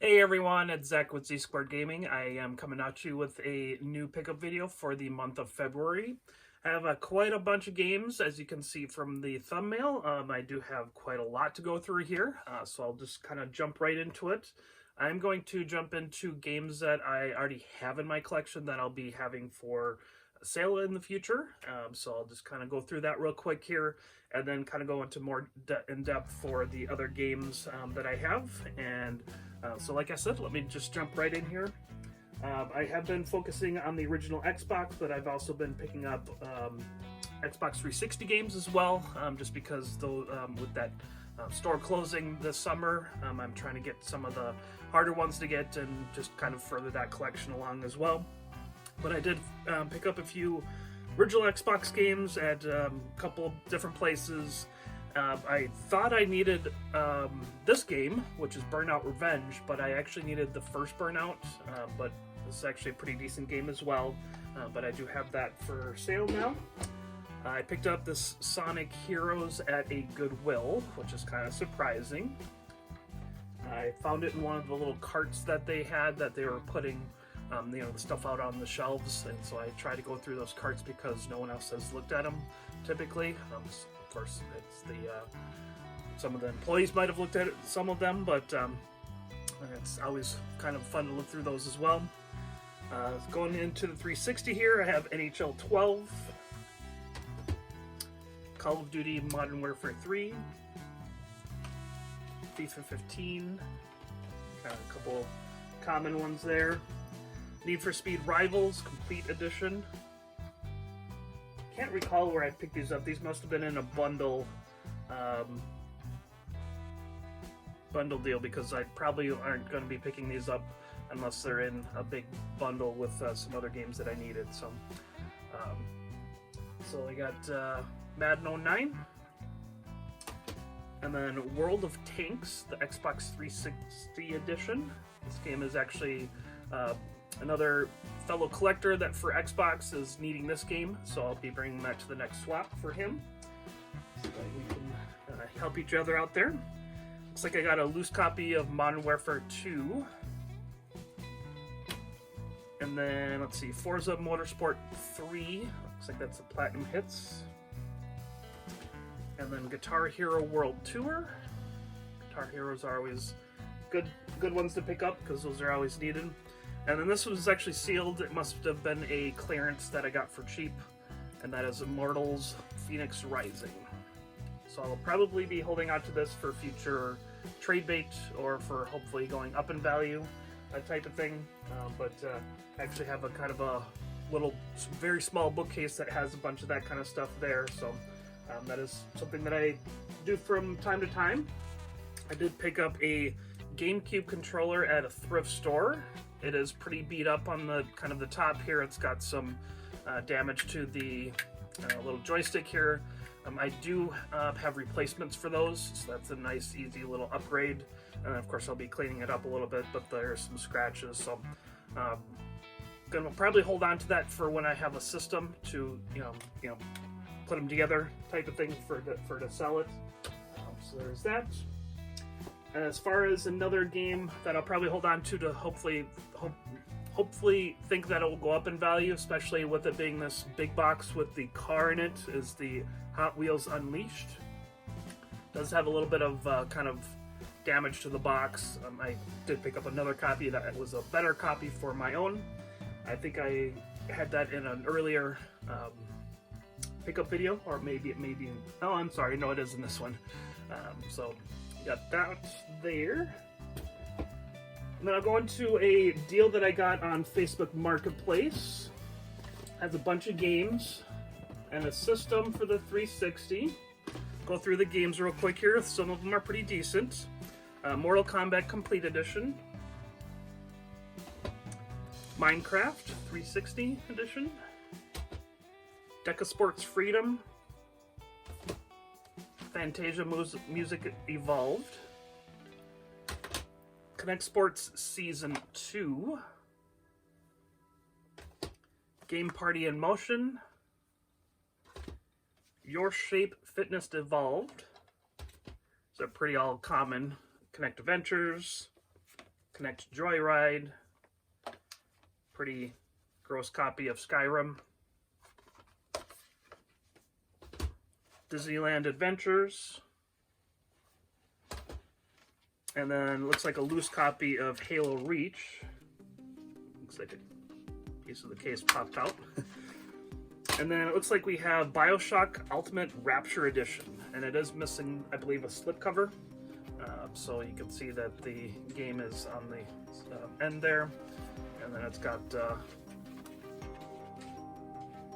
Hey everyone, it's Zach with Z Squared Gaming. I am coming at you with a new pickup video for the month of February. I have quite a bunch of games, as you can see from the thumbnail. I do have quite a lot to go through here, so I'll just kind of jump right into it. I'm going to jump into games that I already have in my collection that I'll be having for sale in the future. So I'll just kind of go through that real quick here and then kind of go into more in depth for the other games that I have. And so like I said, let me just jump right in here. I have been focusing on the original Xbox, but I've also been picking up Xbox 360 games as well, just because though with that store closing this summer, I'm trying to get some of the harder ones to get and just kind of further that collection along as well. But I did pick up a few original Xbox games at a couple of different places. I thought I needed this game, which is Burnout Revenge, but I actually needed the first Burnout, but this is actually a pretty decent game as well, but I do have that for sale now. I picked up this Sonic Heroes at a Goodwill, which is kind of surprising. I found it in one of the little carts that they had that they were putting the stuff out on the shelves, and so I try to go through those carts because no one else has looked at them typically. Of course, it's the some of the employees might have looked at it, some of them, but it's always kind of fun to look through those as well. Going into the 360 here, I have NHL 12, Call of Duty Modern Warfare 3, FIFA 15, kind of a couple common ones there. Need for Speed Rivals Complete Edition. Can't recall where I picked these up. These must have been in a bundle deal, because I probably aren't going to be picking these up unless they're in a big bundle with some other games that I needed. So I got Madden 09, and then World of Tanks, the Xbox 360 edition. This game is actually another fellow collector that for Xbox is needing this game, so I'll be bringing that to the next swap for him, so that we can help each other out there. Looks like I got a loose copy of Modern Warfare 2. And then, let's see, Forza Motorsport 3. Looks like that's a Platinum Hits. And then Guitar Hero World Tour. Guitar Heroes are always good ones to pick up because those are always needed. And then this was actually sealed. It must have been a clearance that I got for cheap, and that is Immortals Phoenix Rising. So I'll probably be holding on to this for future trade bait or for hopefully going up in value, that type of thing. But I actually have a kind of a little, very small bookcase that has a bunch of that kind of stuff there. So that is something that I do from time to time. I did pick up a GameCube controller at a thrift store. It is pretty beat up on the kind of the top here. It's got some damage to the little joystick here. I do have replacements for those, so that's a nice, easy little upgrade. And of course, I'll be cleaning it up a little bit, but there's some scratches. So, gonna probably hold on to that for when I have a system to, put them together, type of thing for to sell it. So there's that. And as far as another game that I'll probably hold on to hopefully think that it will go up in value, especially with it being this big box with the car in it, is the Hot Wheels Unleashed. It does have a little bit of kind of damage to the box. I did pick up another copy that was a better copy for my own. I think I had that in an earlier pickup video, or maybe it may be in, oh, I'm sorry, no, it is in this one. So got that there. And then I'll go into a deal that I got on Facebook Marketplace. Has a bunch of games and a system for the 360. Go through the games real quick here. Some of them are pretty decent. Mortal Kombat Complete Edition. Minecraft 360 Edition. Deca Sports Freedom. Fantasia Music Evolved. Connect Sports Season 2. Game Party in Motion. Your Shape Fitness Evolved. These are pretty all common. Connect Adventures. Connect Joyride. Pretty gross copy of Skyrim. Disneyland Adventures. And then looks like a loose copy of Halo Reach. Looks like a piece of the case popped out. And then it looks like we have BioShock Ultimate Rapture Edition. And it is missing, I believe, a slipcover. So you can see that the game is on the end there. And then it's got,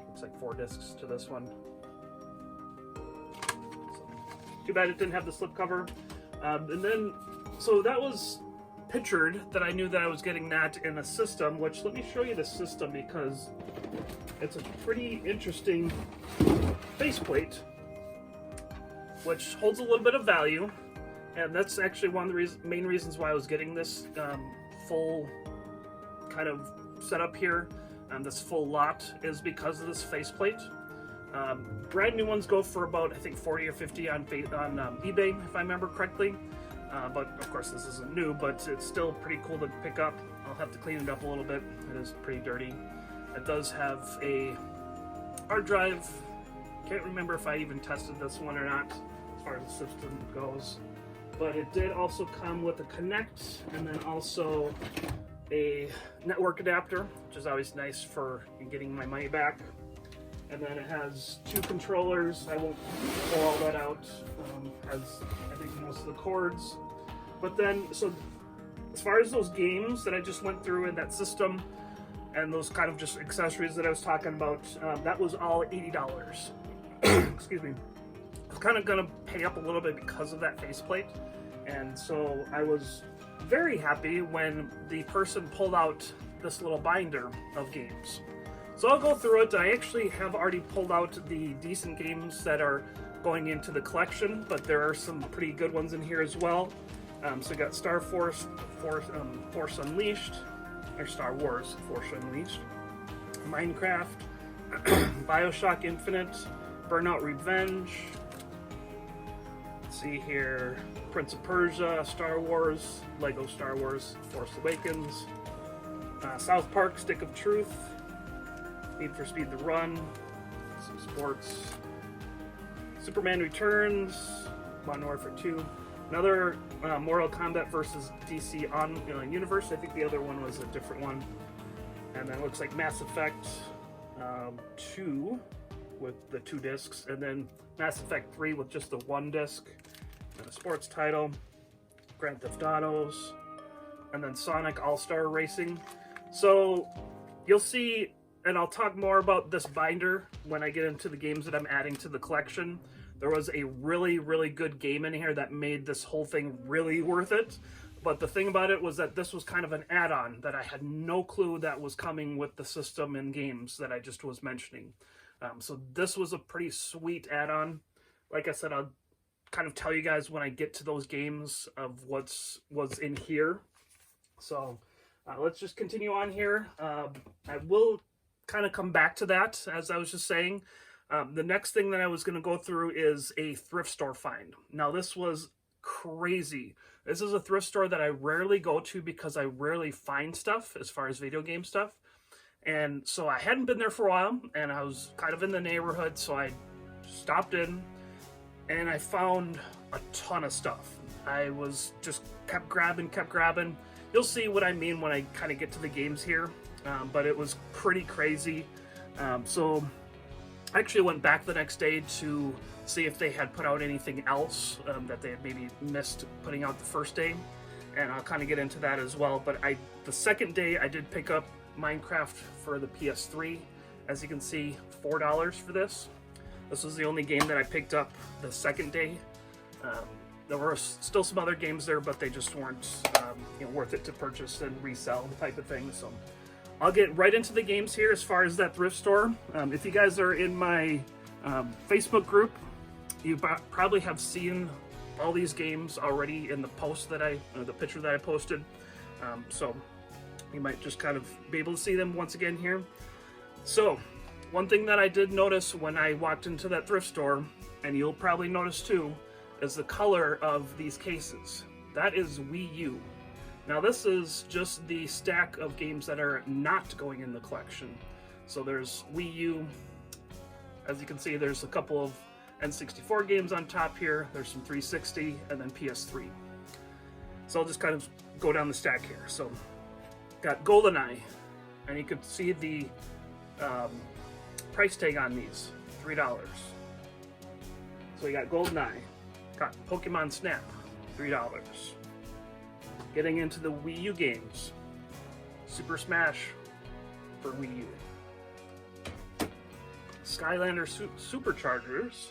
looks like 4 discs to this one. So, too bad it didn't have the slipcover. And then, so that was pictured that I knew that I was getting that in a system, which let me show you the system because it's a pretty interesting faceplate, which holds a little bit of value. And that's actually one of the main reasons why I was getting this full kind of setup here. This full lot is because of this faceplate. Brand new ones go for about, I think, 40 or 50 on eBay, if I remember correctly. But of course this isn't new, but it's still pretty cool to pick up. I'll have to clean it up a little bit. It is pretty dirty. It does have a hard drive. Can't remember if I even tested this one or not as far as the system goes. But it did also come with a Kinect and then also a network adapter, which is always nice for getting my money back. And then it has 2 controllers. I won't pull all that out. Has, I think, most of the cords. But then, so as far as those games that I just went through in that system and those kind of just accessories that I was talking about, that was all $80. Excuse me. I was kind of going to pay up a little bit because of that faceplate. And so I was very happy when the person pulled out this little binder of games. So I'll go through it. I actually have already pulled out the decent games that are going into the collection, but there are some pretty good ones in here as well. So we got Star Force Unleashed, or Star Wars Force Unleashed, Minecraft, BioShock Infinite, Burnout Revenge. Let's see here, Prince of Persia, Star Wars, Lego Star Wars, Force Awakens, South Park, Stick of Truth, Need for Speed: The Run, some sports, Superman Returns, Modern Warfare 2, another Mortal Kombat versus DC on Universe. I think the other one was a different one. And then it looks like Mass Effect 2 with the 2 discs, and then Mass Effect 3 with just the 1 disc, and a sports title, Grand Theft Autos, and then Sonic All-Star Racing. So you'll see, and I'll talk more about this binder when I get into the games that I'm adding to the collection. There was a really, really good game in here that made this whole thing really worth it. But the thing about it was that this was kind of an add-on that I had no clue that was coming with the system and games that I just was mentioning. So this was a pretty sweet add-on. Like I said, I'll kind of tell you guys when I get to those games of what's in here. So let's just continue on here. I will kind of come back to that, as I was just saying. The next thing that I was going to go through is a thrift store find. Now, this was crazy. This is a thrift store that I rarely go to because I rarely find stuff as far as video game stuff. And so I hadn't been there for a while, and I was kind of in the neighborhood, so I stopped in, and I found a ton of stuff. I was just kept grabbing. You'll see what I mean when I kind of get to the games here, but it was pretty crazy. So I actually went back the next day to see if they had put out anything else that they had maybe missed putting out the first day, and I'll kind of get into that as well. But the second day I did pick up Minecraft for the PS3. As you can see, $4 for this. This was the only game that I picked up the second day. There were still some other games there, but they just weren't worth it to purchase and resell type of thing. So I'll get right into the games here as far as that thrift store. If you guys are in my Facebook group, you probably have seen all these games already in the post that the picture that I posted. So you might just kind of be able to see them once again here. So one thing that I did notice when I walked into that thrift store, and you'll probably notice too, is the color of these cases. That is Wii U. Now this is just the stack of games that are not going in the collection. So there's Wii U. As you can see, there's a couple of N64 games on top here. There's some 360 and then PS3. So I'll just kind of go down the stack here. So got GoldenEye, and you can see the price tag on these, $3. So you got GoldenEye, got Pokemon Snap, $3. Getting into the Wii U games, Super Smash for Wii U, Skylanders Superchargers,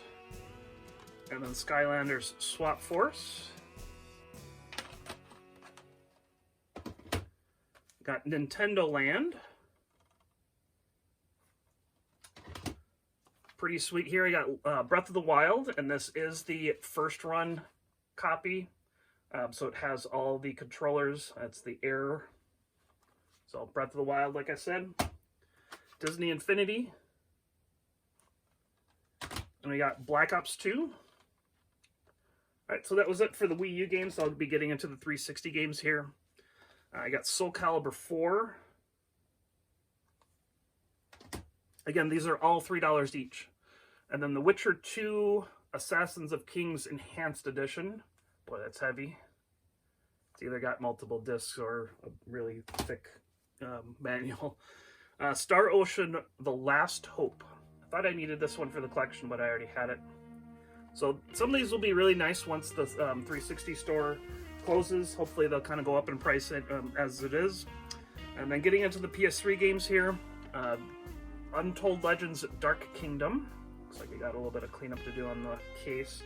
and then Skylanders Swap Force. Got Nintendo Land. Pretty sweet here. I got Breath of the Wild, and this is the first run copy. So it has all the controllers. That's the Air. So Breath of the Wild, like I said. Disney Infinity. And we got Black Ops 2. Alright, so that was it for the Wii U games. I'll be getting into the 360 games here. I got Soul Calibur 4. Again, these are all $3 each. And then The Witcher 2 Assassins of Kings Enhanced Edition. Boy, that's heavy. It's either got multiple discs or a really thick manual. Star Ocean The Last Hope. I thought I needed this one for the collection, but I already had it. So some of these will be really nice once the 360 store closes. Hopefully they'll kind of go up in price as it is. And then getting into the PS3 games here. Untold Legends Dark Kingdom. Looks like we got a little bit of cleanup to do on the case.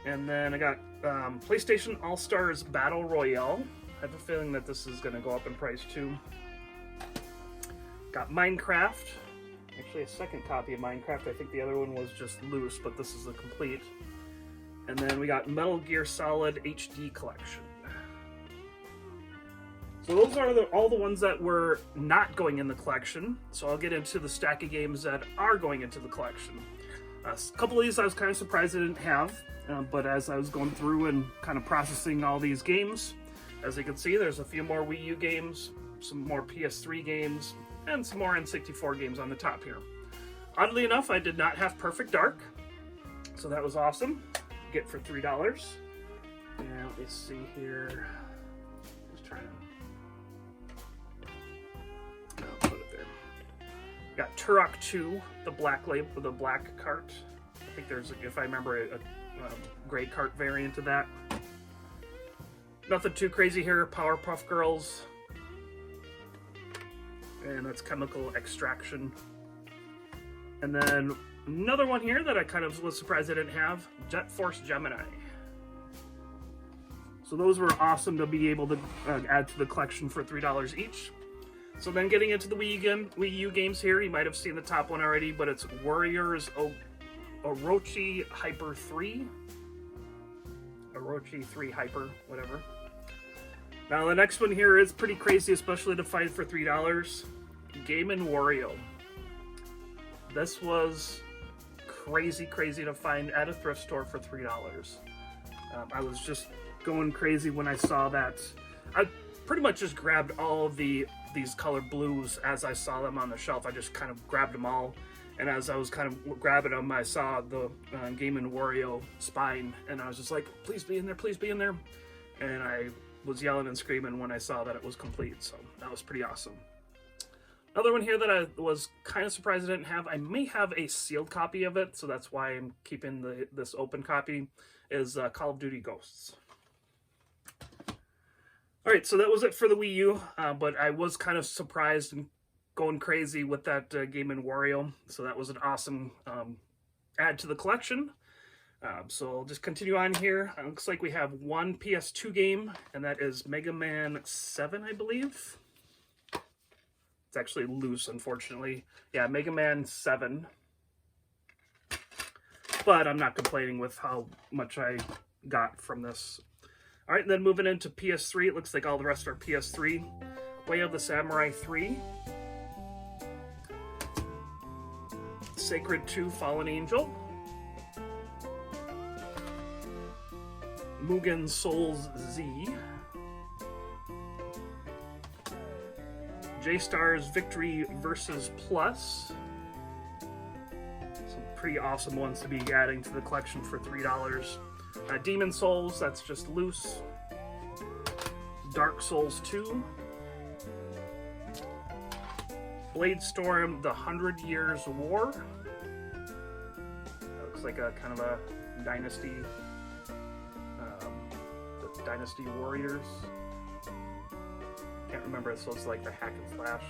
And then I got PlayStation All-Stars Battle Royale. I have a feeling that this is going to go up in price too. Got Minecraft. Actually a second copy of Minecraft. I think the other one was just loose, but this is a complete. And then we got Metal Gear Solid HD Collection. So those are all the ones that were not going in the collection. So I'll get into the stack of games that are going into the collection. A couple of these I was kind of surprised I didn't have, but as I was going through and kind of processing all these games, as you can see, there's a few more Wii U games, some more PS3 games, and some more N64 games on the top here. Oddly enough, I did not have Perfect Dark, so that was awesome. Get for $3. And let me see here. Just trying to. I'll put it there. Got Turok 2, the black label, the black cart. I think there's, if I remember, a gray cart variant of that. Nothing too crazy here. Powerpuff Girls. And that's Chemical Extraction. And then another one here that I kind of was surprised I didn't have, Jet Force Gemini. So those were awesome to be able to add to the collection for $3 each. So then getting into the Wii U games here, you might have seen the top one already, but it's Warriors Orochi Hyper 3. Orochi 3 Hyper, whatever. Now the next one here is pretty crazy, especially to find for $3. Game & Wario. This was crazy to find at a thrift store for $3. I was just going crazy when I saw that. I pretty much just grabbed all of these color blues as I saw them on the shelf. I just kind of grabbed them all, and as I was kind of grabbing them, I saw the Game & Wario spine, and I was just like, please be in there, please be in there. And I was yelling and screaming when I saw that it was complete, so that was pretty awesome. Another one here that I was kind of surprised I didn't have, I may have a sealed copy of it, so that's why I'm keeping this open copy, is Call of Duty Ghosts. Alright, so that was it for the Wii U, but I was kind of surprised and going crazy with that Game & Wario, so that was an awesome add to the collection. So I'll just continue on here. It looks like we have one PS2 game, and that is Mega Man 7, I believe. It's actually loose, unfortunately. Yeah, Mega Man 7. But I'm not complaining with how much I got from this. Alright, then moving into PS3, it looks like all the rest are PS3. Way of the Samurai 3. Sacred 2 Fallen Angel. Mugen Souls Z. J-Stars Victory Versus Plus. Some pretty awesome ones to be adding to the collection for $3. Demon Souls, that's just loose. Dark Souls 2. Blade Storm, The 100 Years War. That looks like a kind of a dynasty. The Dynasty Warriors. Can't remember, so it's like the hack and slash.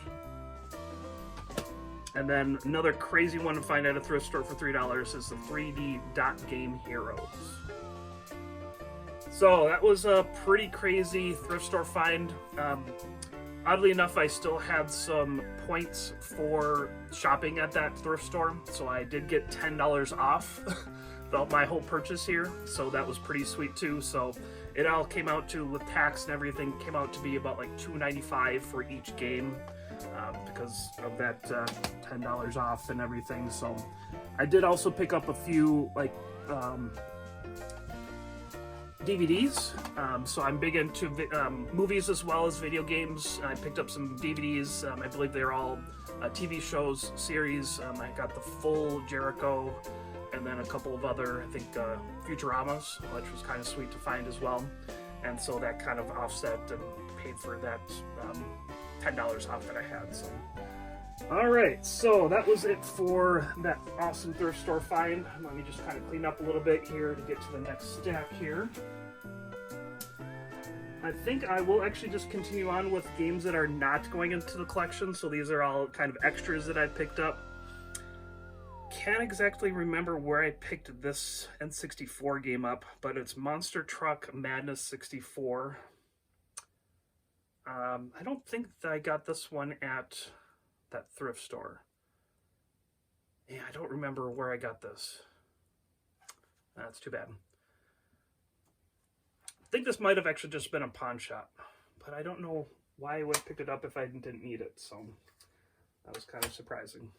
And then another crazy one to find at a thrift store for $3 is the 3D Dot Game Heroes. So that was a pretty crazy thrift store find. Oddly enough, I still had some points for shopping at that thrift store, so I did get $10 off my whole purchase here, so that was pretty sweet too. So it all came out to, with tax and everything, came out to be about like $2.95 for each game because of that $10 off and everything. So I did also pick up a few like DVDs, so I'm big into movies as well as video games. I picked up some DVDs. I believe they're all TV shows, series. I got the full Jericho, and then a couple of other, I think, Futuramas, which was kind of sweet to find as well. And so that kind of offset and paid for that $10 off that I had. So, all right, so that was it for that awesome thrift store find. Let me just kind of clean up a little bit here to get to the next stack here. I think I will actually just continue on with games that are not going into the collection. So these are all kind of extras that I picked up. Can't exactly remember where I picked this N64 game up, but it's Monster Truck Madness 64. I don't think that I got this one at that thrift store. Yeah, I don't remember where I got this. That's too bad. I think this might have actually just been a pawn shop, but I don't know why I would have picked it up if I didn't need it, so that was kind of surprising.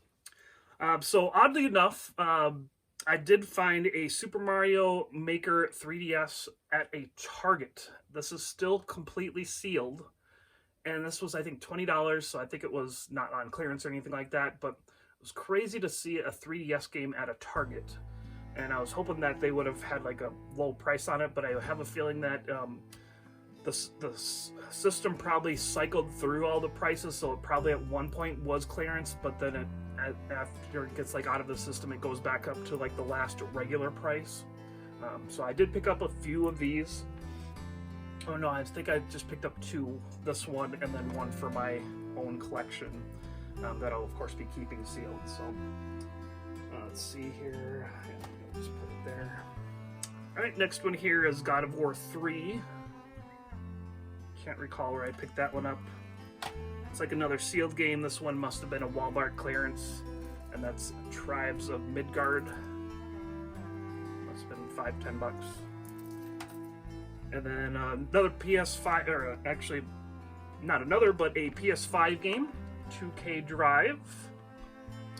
So oddly enough, I did find a Super Mario Maker 3DS at a Target. This is still completely sealed, and this was, I think, $20, so I think it was not on clearance or anything like that, but it was crazy to see a 3DS game at a Target. And I was hoping that they would have had like a low price on it, but I have a feeling that the system probably cycled through all the prices, so it probably at one point was clearance, but then after it gets like out of the system, it goes back up to like the last regular price. So I did pick up a few of these. Oh no, I think I just picked up two. This one and then one for my own collection that I'll of course be keeping sealed. So let's see here. Just put it there. Alright, next one here is God of War 3. Can't recall where I picked that one up. It's like another sealed game. This one must have been a Walmart clearance. And that's Tribes of Midgard. Must have been $5-10. And then another PS5, or actually, not another, but a PS5 game. 2K Drive.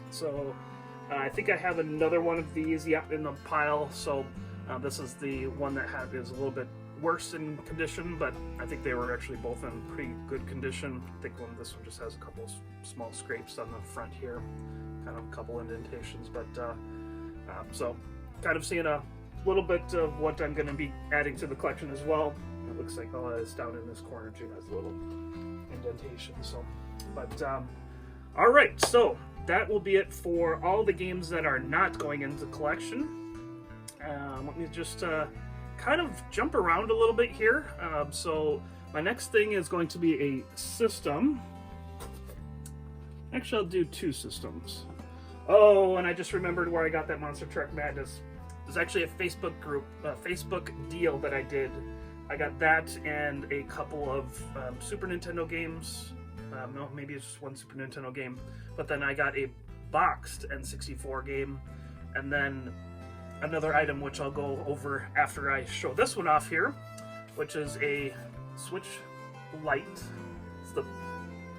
So I think I have another one of these in the pile, so this is the one that is a little bit worse in condition, but I think they were actually both in pretty good condition. I think this one just has a couple small scrapes on the front here, kind of a couple indentations, but so kind of seeing a little bit of what I'm going to be adding to the collection as well. It looks like it's down in this corner too, has a little indentation, so, but all right, so that will be it for all the games that are not going into the collection. Let me just kind of jump around a little bit here. So my next thing is going to be a system. Actually, I'll do two systems. Oh, and I just remembered where I got that Monster Truck Madness. It was actually a Facebook group, Facebook deal that I did. I got that and a couple of Super Nintendo games. No, maybe it's just one Super Nintendo game. But then I got a boxed N64 game, and then another item which I'll go over after I show this one off here, which is a Switch Lite. It's the,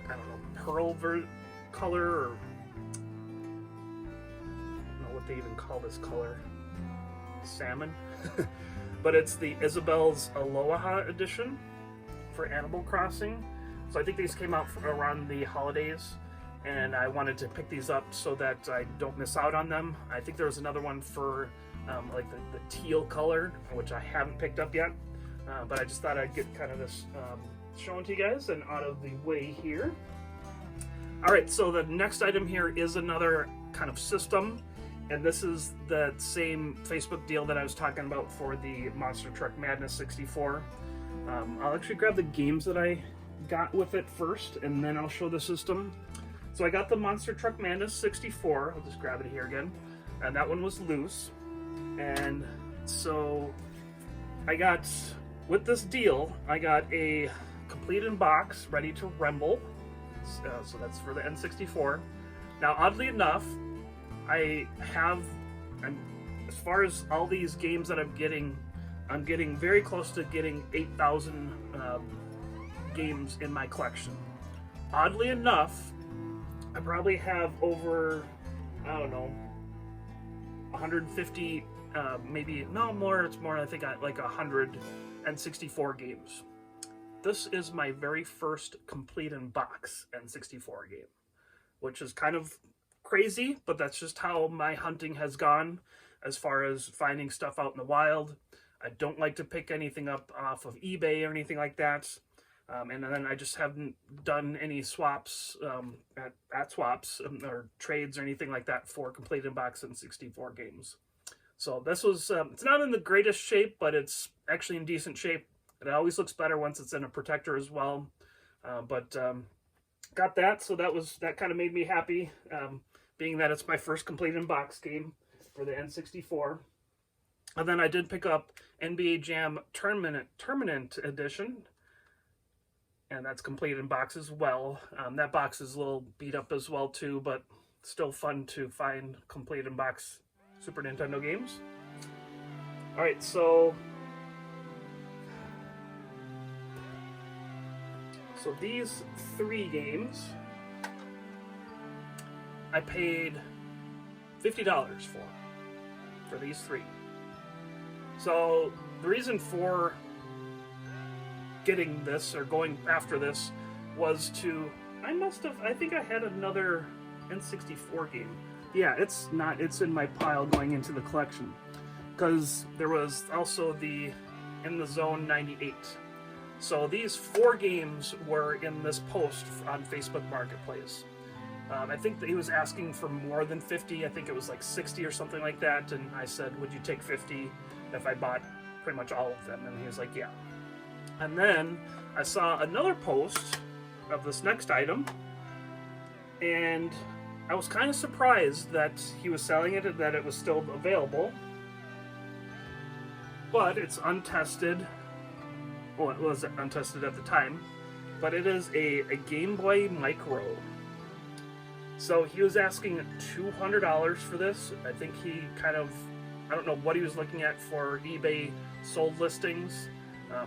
I don't know, pearl color, or I don't know what they even call this color. Salmon. But it's the Isabelle's Aloha edition for Animal Crossing. So I think these came out around the holidays, and I wanted to pick these up so that I don't miss out on them. I think there was another one for like the teal color, which I haven't picked up yet, but I just thought I'd get kind of this shown to you guys and out of the way here. All right, so the next item here is another kind of system, and this is the same Facebook deal that I was talking about for the Monster Truck Madness 64. I'll actually grab the games that I got with it first, and then I'll show the system. So I got the Monster Truck Madness 64. I'll just grab it here again, and that one was loose. And so I got, with this deal, I got a complete in box ready to rumble. So that's for the N64. Now, oddly enough, I'm as far as all these games that I'm getting very close to getting 8,000 games in my collection. Oddly enough, I probably have over, I don't know, 150, maybe, no more, it's more, I think like 164 games. This is my very first complete in box N64 game, which is kind of crazy, but that's just how my hunting has gone as far as finding stuff out in the wild. I don't like to pick anything up off of eBay or anything like that. And then I just haven't done any swaps at swaps or trades or anything like that for complete in box N64 games. So this was, it's not in the greatest shape, but it's actually in decent shape. It always looks better once it's in a protector as well. Got that, so that kind of made me happy, being that it's my first complete in box game for the N64. And then I did pick up NBA Jam Tournament Edition, and that's complete in box as well. That box is a little beat up as well too, but still fun to find complete in box Super Nintendo games. All right, so these 3 games I paid $50 for these 3. So the reason for getting this or going after this was I think I had another N64 game. Yeah, it's in my pile going into the collection, because there was also the In the Zone 98. So these 4 games were in this post on Facebook Marketplace. I think that he was asking for more than 50. I think it was like 60 or something like that. And I said, would you take 50 if I bought pretty much all of them? And he was like, yeah. And then I saw another post of this next item, and I was kind of surprised that he was selling it and that it was still available. But it's untested. Well, it was untested at the time, but it is a Game Boy Micro. So he was asking $200 for this. I think he I don't know what he was looking at for eBay sold listings.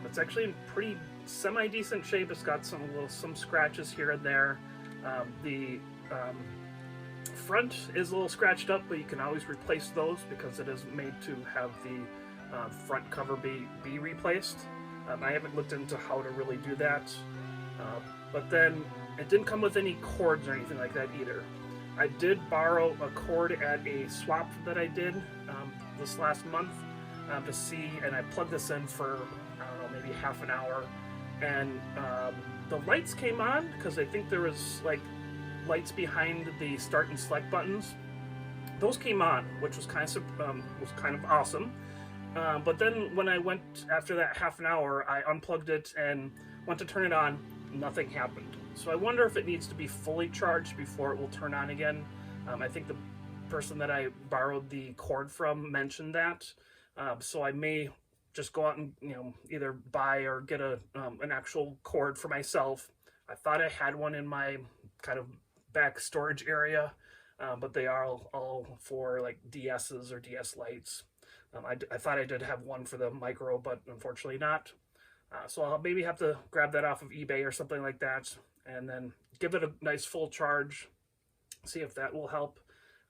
It's actually in pretty semi-decent shape. It's got some scratches here and there. The front is a little scratched up, but you can always replace those because it is made to have the front cover be replaced. I haven't looked into how to really do that, but then it didn't come with any cords or anything like that either. I did borrow a cord at a swap that I did this last month to see, and I plugged this in for, I don't know, maybe half an hour, and the lights came on, because I think there was like lights behind the start and select buttons. Those came on, which was kind of awesome. But then when I went, after that half an hour, I unplugged it and went to turn it on. Nothing happened. So I wonder if it needs to be fully charged before it will turn on again. I think the person that I borrowed the cord from mentioned that. So I may just go out and either buy or get an actual cord for myself. I thought I had one in my kind of back storage area, but they are all for like DS's or DS Lites. I thought I did have one for the Micro, but unfortunately not. So I'll maybe have to grab that off of eBay or something like that, and then give it a nice full charge, see if that will help.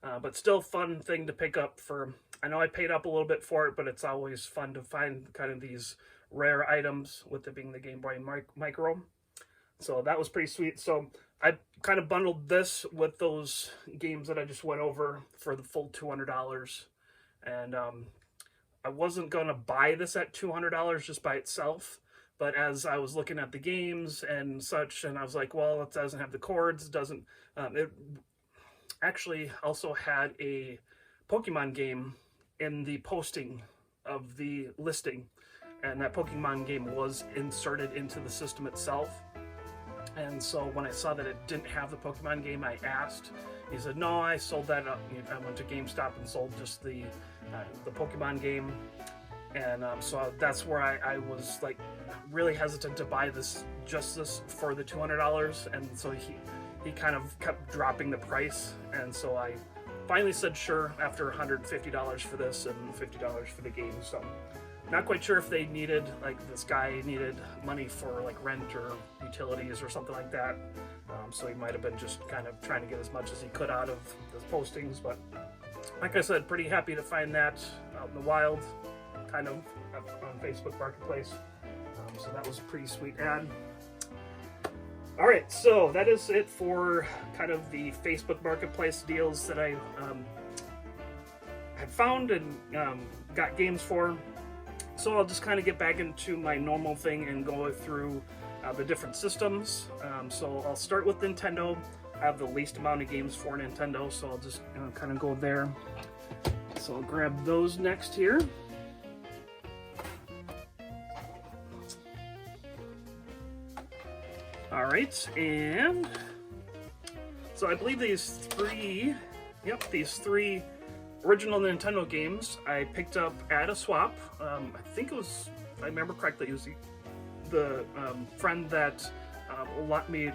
But still fun thing to pick up for, I know I paid up a little bit for it, but it's always fun to find kind of these rare items, with it being the Game Boy Micro. So that was pretty sweet. So I kind of bundled this with those games that I just went over for the full $200. And I wasn't going to buy this at $200 just by itself. But as I was looking at the games and such, and I was like, well, it doesn't have the cords, it doesn't, it actually also had a Pokemon game in the posting of the listing. And that Pokemon game was inserted into the system itself. And so when I saw that it didn't have the Pokemon game, I asked. He said, no, I sold that up. I went to GameStop and sold just the Pokemon game. And so that's where I was like really hesitant to buy this for the $200. And so he kind of kept dropping the price. And so I finally said sure after $150 for this and $50 for the game. So not quite sure if they needed, like this guy needed money for like rent or utilities or something like that. So he might have been just kind of trying to get as much as he could out of the postings. But like I said, pretty happy to find that out in the wild, kind of on Facebook Marketplace. So that was a pretty sweet ad. All right, so that is it for kind of the Facebook Marketplace deals that I had found and got games for. So I'll just kind of get back into my normal thing and go through the different systems. So I'll start with Nintendo. I have the least amount of games for Nintendo, so I'll just kind of go there. So I'll grab those next here. All right, and so I believe these three original Nintendo games I picked up at a swap. I think it was, if I remember correctly, it was the friend that lent me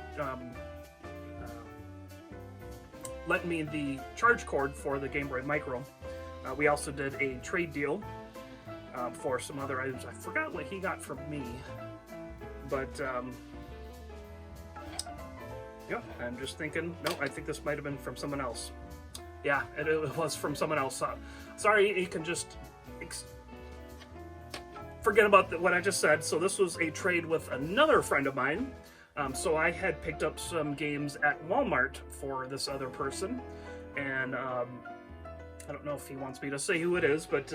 the charge cord for the Game Boy Micro. We also did a trade deal for some other items. I forgot what he got from me, but yeah, I'm just thinking, no, I think this might have been from someone else. Yeah, it was from someone else. Sorry, you can just forget about what I just said. So this was a trade with another friend of mine. So I had picked up some games at Walmart for this other person. And I don't know if he wants me to say who it is, but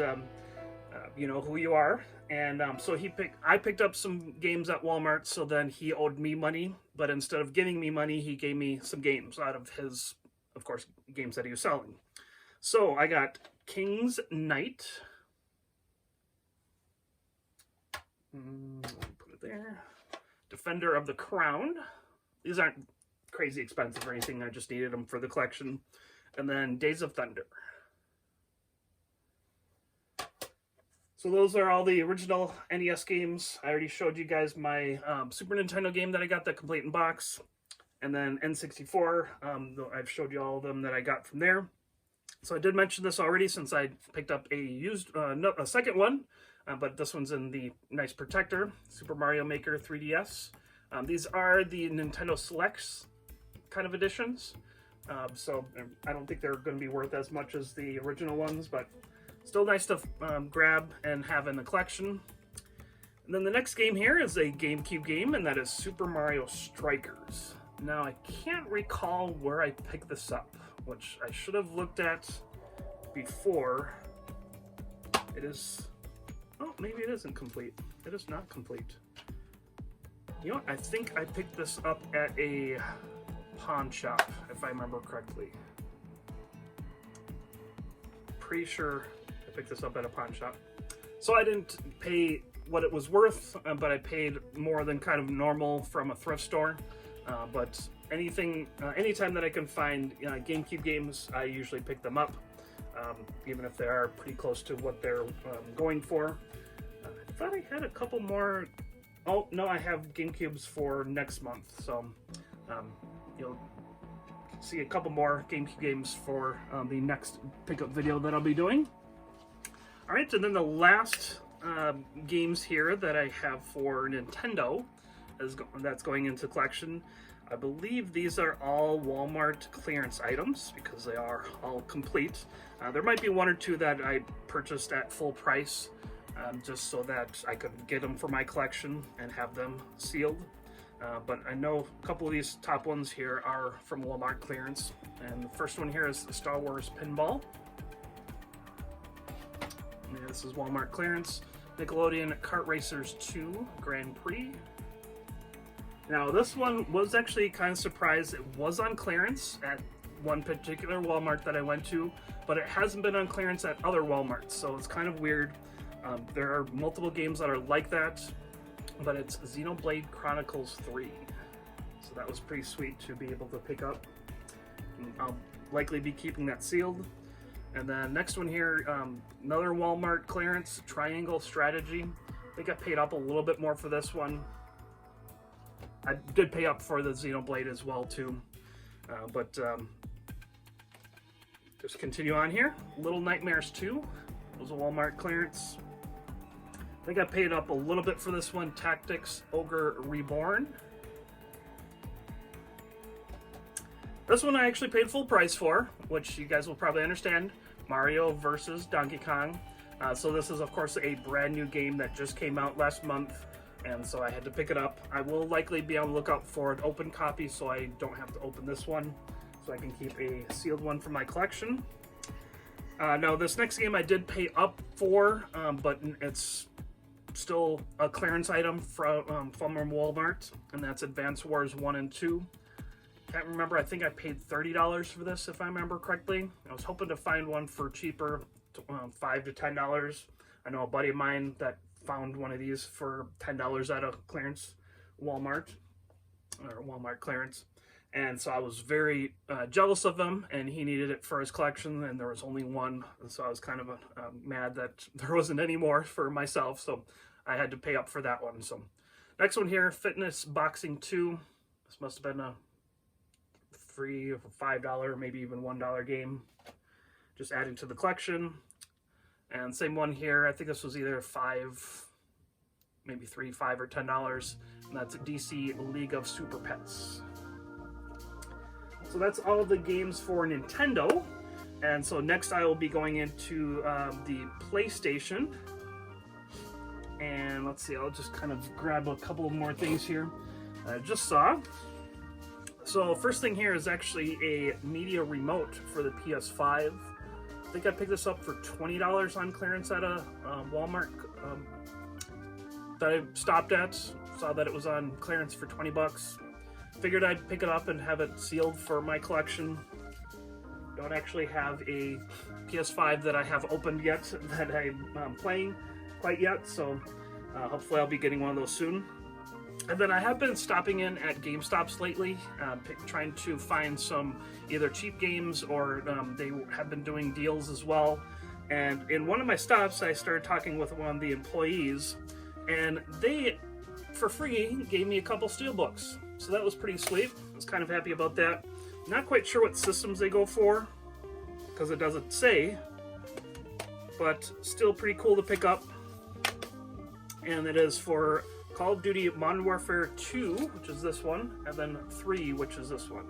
you know who you are. And so I picked up some games at Walmart, so then he owed me money. But instead of giving me money, he gave me some games out of his, of course, games that he was selling. So I got King's Knight. Put it there. Defender of the Crown. These aren't crazy expensive or anything. I just needed them for the collection. And then Days of Thunder. So those are all the original NES games. I already showed you guys my Super Nintendo game that I got, the complete in box. And then N64, I've showed you all of them that I got from there. So I did mention this already since I picked up a second one. But this one's in the nice protector, Super Mario Maker 3DS. These are the Nintendo Selects kind of editions. So I don't think they're going to be worth as much as the original ones, but still nice to grab and have in the collection. And then the next game here is a GameCube game, and that is Super Mario Strikers. Now, I can't recall where I picked this up, which I should have looked at before. It is... Oh, maybe it isn't complete. It is not complete. You know what? I think I picked this up at a pawn shop, if I remember correctly. Pretty sure I picked this up at a pawn shop. So I didn't pay what it was worth, but I paid more than kind of normal from a thrift store. But anytime that I can find GameCube games, I usually pick them up, even if they are pretty close to what they're going for. I thought I had a couple more. Oh, no, I have GameCubes for next month, so you'll see a couple more GameCube games for the next pickup video that I'll be doing. All right, and then the last games here that I have for Nintendo that's going into collection. I believe these are all Walmart clearance items because they are all complete. There might be one or two that I purchased at full price just so that I could get them for my collection and have them sealed. But I know a couple of these top ones here are from Walmart clearance. And the first one here is the Star Wars Pinball. Yeah, this is Walmart clearance. Nickelodeon Kart Racers 2 Grand Prix. Now this one was actually kind of surprised it was on clearance at one particular Walmart that I went to, but it hasn't been on clearance at other Walmarts, so it's kind of weird. There are multiple games that are like that, but it's Xenoblade Chronicles 3. So that was pretty sweet to be able to pick up. I'll likely be keeping that sealed. And then next one here, another Walmart clearance, Triangle Strategy. I think I paid up a little bit more for this one. I did pay up for the Xenoblade as well too. But just continue on here. Little Nightmares 2 was a Walmart clearance. I think I paid up a little bit for this one, Tactics Ogre Reborn. This one I actually paid full price for, which you guys will probably understand. Mario versus Donkey Kong. So this is of course a brand new game that just came out last month, and so I had to pick it up. I will likely be on the lookout for an open copy so I don't have to open this one, so I can keep a sealed one for my collection. Now this next game I did pay up for, but it's still a clearance item from Walmart, and that's Advance Wars 1 and 2. Can't remember, I think I paid $30 for this if I remember correctly. I was hoping to find one for cheaper, $5 to $10. I know a buddy of mine that found one of these for $10 at a clearance Walmart, or Walmart clearance. And so I was very jealous of him, and he needed it for his collection, and there was only one. And so I was kind of mad that there wasn't any more for myself, so I had to pay up for that one. So next one here, Fitness Boxing 2. This must have been a $3 or $5, maybe even $1 game. Just adding to the collection. And same one here, I think this was either $5, maybe $3, $5 or $10, and that's DC League of Super Pets. So that's all of the games for Nintendo. And so next I will be going into the PlayStation. And let's see, I'll just kind of grab a couple more things here I just saw. So first thing here is actually a media remote for the PS5. I think I picked this up for $20 on clearance at a Walmart that I stopped at. Saw that it was on clearance for 20 bucks. Figured I'd pick it up and have it sealed for my collection. Don't actually have a PS5 that I have opened yet that I'm playing quite yet, so hopefully I'll be getting one of those soon. And then I have been stopping in at GameStops lately, trying to find some either cheap games or they have been doing deals as well. And in one of my stops, I started talking with one of the employees, and they, for free, gave me a couple steelbooks. So that was pretty sweet. I was kind of happy about that. Not quite sure what systems they go for, because it doesn't say, but still pretty cool to pick up. And it is for Call of Duty Modern Warfare 2, which is this one, and then 3, which is this one.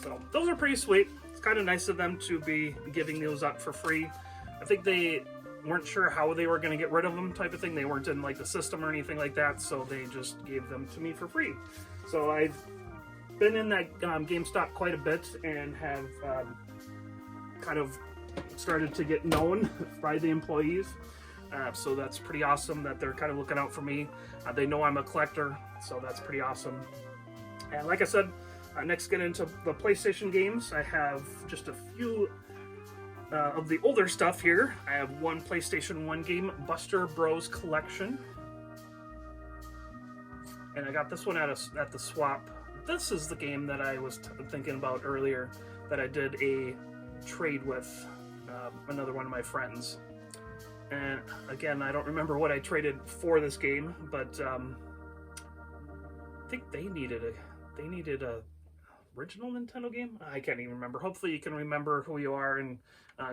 So those are pretty sweet. It's kind of nice of them to be giving those up for free. I think they weren't sure how they were going to get rid of them type of thing. They weren't in like the system or anything like that, so they just gave them to me for free. So I've been in that GameStop quite a bit and have kind of started to get known by the employees. So that's pretty awesome that they're kind of looking out for me. They know I'm a collector, so that's pretty awesome. And like I said, next get into the PlayStation games. I have just a few of the older stuff here. I have one PlayStation 1 game, Buster Bros Collection. And I got this one at the swap. This is the game that I was thinking about earlier that I did a trade with another one of my friends. And again, I don't remember what I traded for this game, but I think they needed a original Nintendo game. I can't even remember. Hopefully you can remember who you are and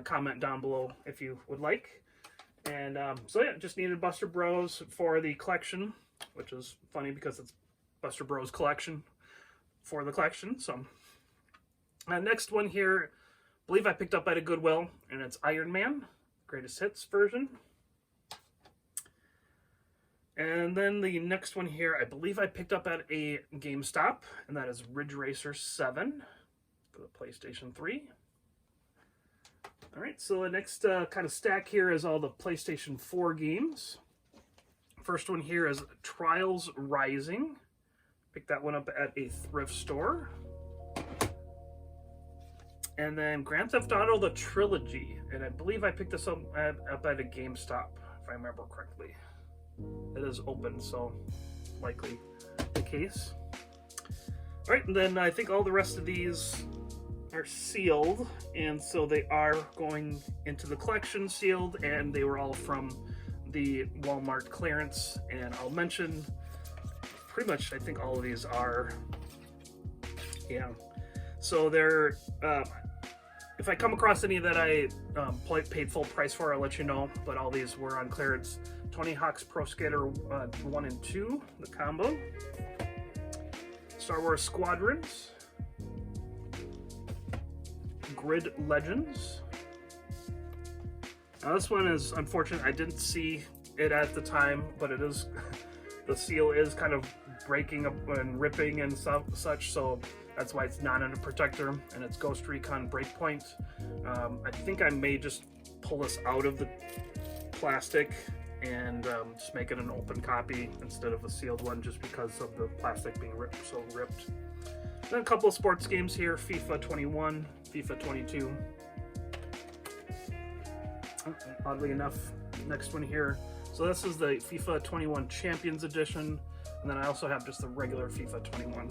comment down below if you would like. And so yeah, just needed Buster Bros for the collection, which is funny because it's Buster Bros Collection for the collection. So next one here, I believe I picked up at a Goodwill, and it's Iron Man Greatest Hits version. And then the next one here, I believe I picked up at a GameStop, and that is Ridge Racer 7 for the PlayStation 3. All right, so the next kind of stack here is all the PlayStation 4 games. First one here is Trials Rising. Picked that one up at a thrift store. And then Grand Theft Auto, the Trilogy. And I believe I picked this up at a GameStop, if I remember correctly. It is open, so likely the case. All right, and then I think all the rest of these are sealed, and so they are going into the collection sealed, and they were all from the Walmart clearance. And I'll mention pretty much, I think all of these are, yeah. So they're, if I come across any that I paid full price for, I'll let you know, but all these were on clearance. Tony Hawk's Pro Skater 1 and 2, the combo. Star Wars Squadrons. Grid Legends. Now this one is unfortunate. I didn't see it at the time, but it is, the seal is kind of breaking up and ripping and such, so that's why it's not in a protector, and it's Ghost Recon Breakpoint. I think I may just pull this out of the plastic and just make it an open copy instead of a sealed one, just because of the plastic being so ripped. Then a couple of sports games here, FIFA 21, FIFA 22. Oddly enough, next one here. So this is the FIFA 21 Champions Edition, and then I also have just the regular FIFA 21.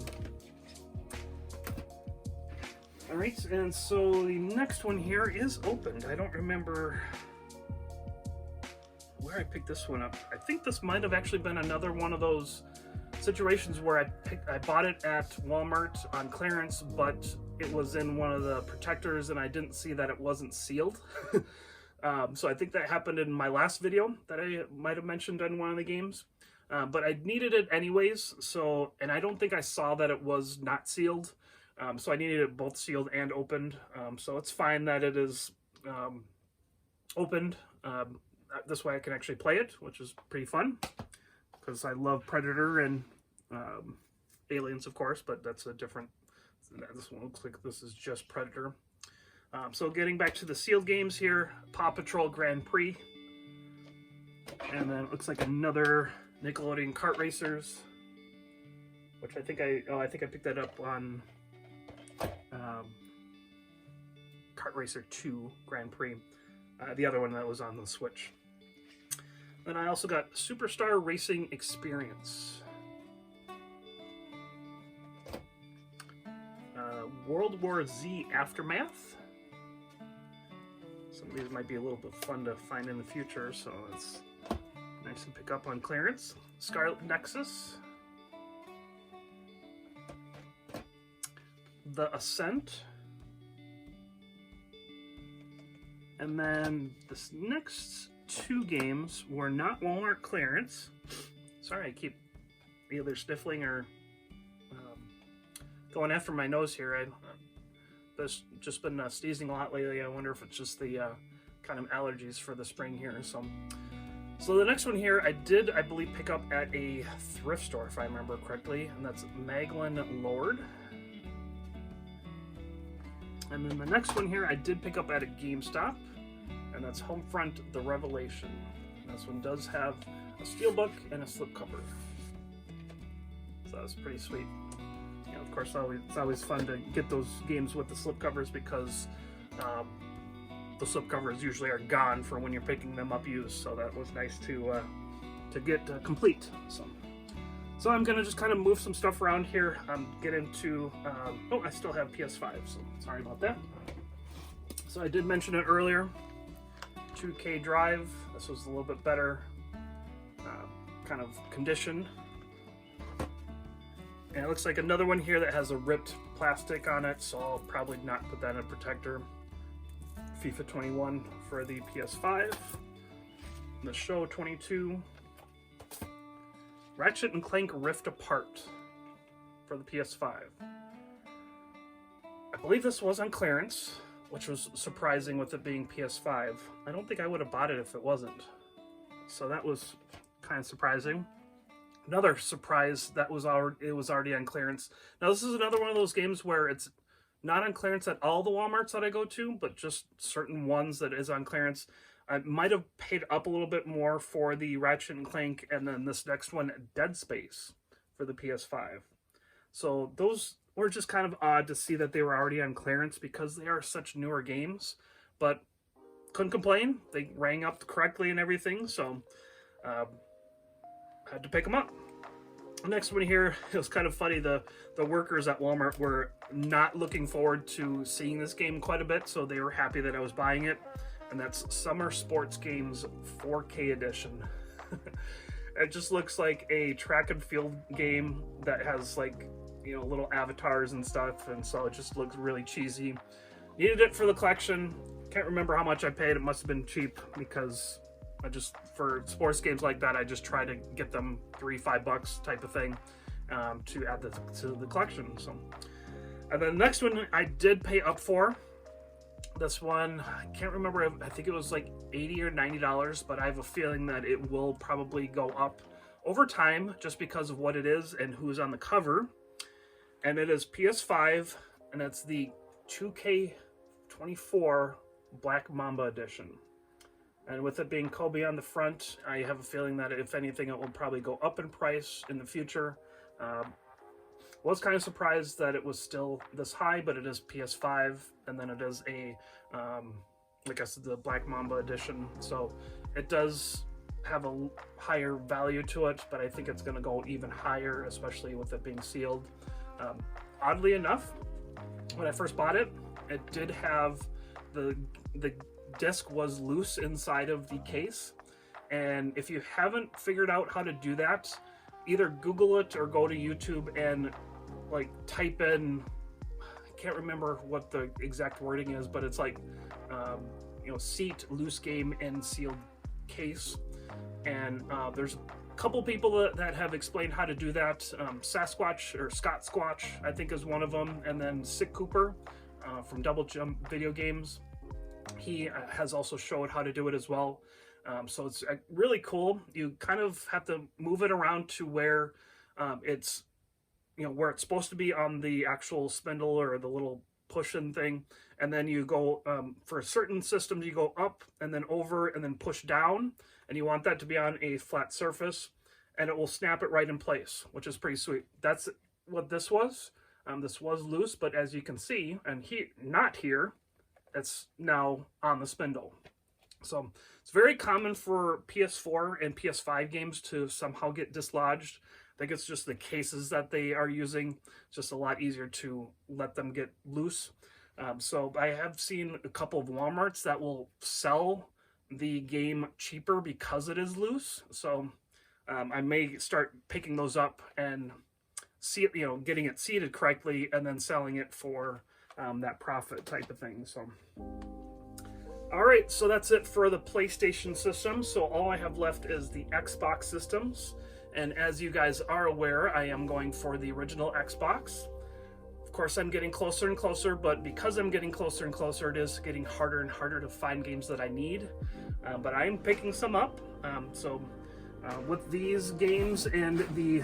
All right, and so the next one here is opened. I don't remember where I picked this one up. I think this might have actually been another one of those situations where I bought it at Walmart on clearance, but it was in one of the protectors and I didn't see that it wasn't sealed. So I think that happened in my last video that I might have mentioned on one of the games. But I needed it anyways, so, and I don't think I saw that it was not sealed. So I needed it both sealed and opened. So it's fine that it is opened. This way I can actually play it, which is pretty fun, because I love Predator and Aliens, of course, but that's a different, this one looks like this is just Predator. So getting back to the sealed games here, Paw Patrol Grand Prix, and then it looks like another Nickelodeon Kart Racers, which I think I picked that up on Kart Racer 2 Grand Prix, the other one that was on the Switch. Then I also got Superstar Racing Experience. World War Z Aftermath. Some of these might be a little bit fun to find in the future, so it's nice to pick up on clearance. Scarlet Nexus. The Ascent. And then this next two games were not Walmart clearance. Sorry, I keep either sniffling or going after my nose here. I've just been sneezing a lot lately. I wonder if it's just the kind of allergies for the spring here. So the next one here, I believe, pick up at a thrift store, if I remember correctly, and that's Maglin Lord. And then the next one here, I did pick up at a GameStop, and that's Homefront: The Revelation. And this one does have a steelbook and a slipcover, so that's pretty sweet. You know, of course, it's always fun to get those games with the slipcovers, because the slipcovers usually are gone for when you're picking them up used. So that was nice to get complete. So I'm gonna just kind of move some stuff around here. Get into oh, I still have PS5, so sorry about that. So I did mention it earlier. 2K Drive. This was a little bit better kind of condition. And it looks like another one here that has a ripped plastic on it, so I'll probably not put that in a protector. FIFA 21 for the PS5. The Show 22. Ratchet and Clank Rift Apart for the PS5. I believe this was on clearance, which was surprising with it being PS5. I don't think I would have bought it if it wasn't. So that was kind of surprising. Another surprise that was already on clearance. Now this is another one of those games where it's not on clearance at all the Walmarts that I go to, but just certain ones that is on clearance. I might have paid up a little bit more for the Ratchet and Clank, and then this next one, Dead Space, for the PS5. So those were just kind of odd to see that they were already on clearance because they are such newer games, but couldn't complain. They rang up correctly and everything, so had to pick them up. The next one here, it was kind of funny. The workers at Walmart were not looking forward to seeing this game quite a bit, so they were happy that I was buying it. And that's Summer Sports Games 4K Edition. It just looks like a track and field game that has, like, you know, little avatars and stuff, and so it just looks really cheesy. Needed it for the collection. Can't remember how much I paid. It must have been cheap because for sports games like that, I just try to get them $3-5 type of thing to add to the collection. So, and then the next one I did pay up for. This one, I can't remember, I think it was like $80 or $90, but I have a feeling that it will probably go up over time just because of what it is and who's on the cover. And it is PS5, and it's the 2K24 Black Mamba Edition. And with it being Kobe on the front, I have a feeling that if anything, it will probably go up in price in the future. Was kind of surprised that it was still this high, but it is PS5, and then it is a, like I said, the Black Mamba Edition. So it does have a higher value to it, but I think it's going to go even higher, especially with it being sealed. Oddly enough, when I first bought it, it did have the disc was loose inside of the case, and if you haven't figured out how to do that, either Google it or go to YouTube and like type in, I can't remember what the exact wording is, but it's like you know, seat loose game in sealed case, and there's a couple people that have explained how to do that. Sasquatch or Scott Squatch, I think, is one of them, and then Sick Cooper from Double Jump Video Games. He has also showed how to do it as well. So it's really cool. You kind of have to move it around to where it's, you know, where it's supposed to be on the actual spindle or the little push-in thing. And then you go, for certain systems, you go up and then over and then push down. And you want that to be on a flat surface, and it will snap it right in place, which is pretty sweet. That's what this was. This was loose, but as you can see, and not here, it's now on the spindle. So it's very common for PS4 and PS5 games to somehow get dislodged. I think it's just the cases that they are using. It's just a lot easier to let them get loose. So I have seen a couple of Walmarts that will sell the game cheaper because it is loose. So I may start picking those up and see it, you know, getting it seated correctly and then selling it for that profit type of thing. So. All right, so that's it for the PlayStation system. So all I have left is the Xbox systems. And as you guys are aware, I am going for the original Xbox. Of course, I'm getting closer and closer, but because I'm getting closer and closer, it is getting harder and harder to find games that I need. But I am picking some up. With these games and the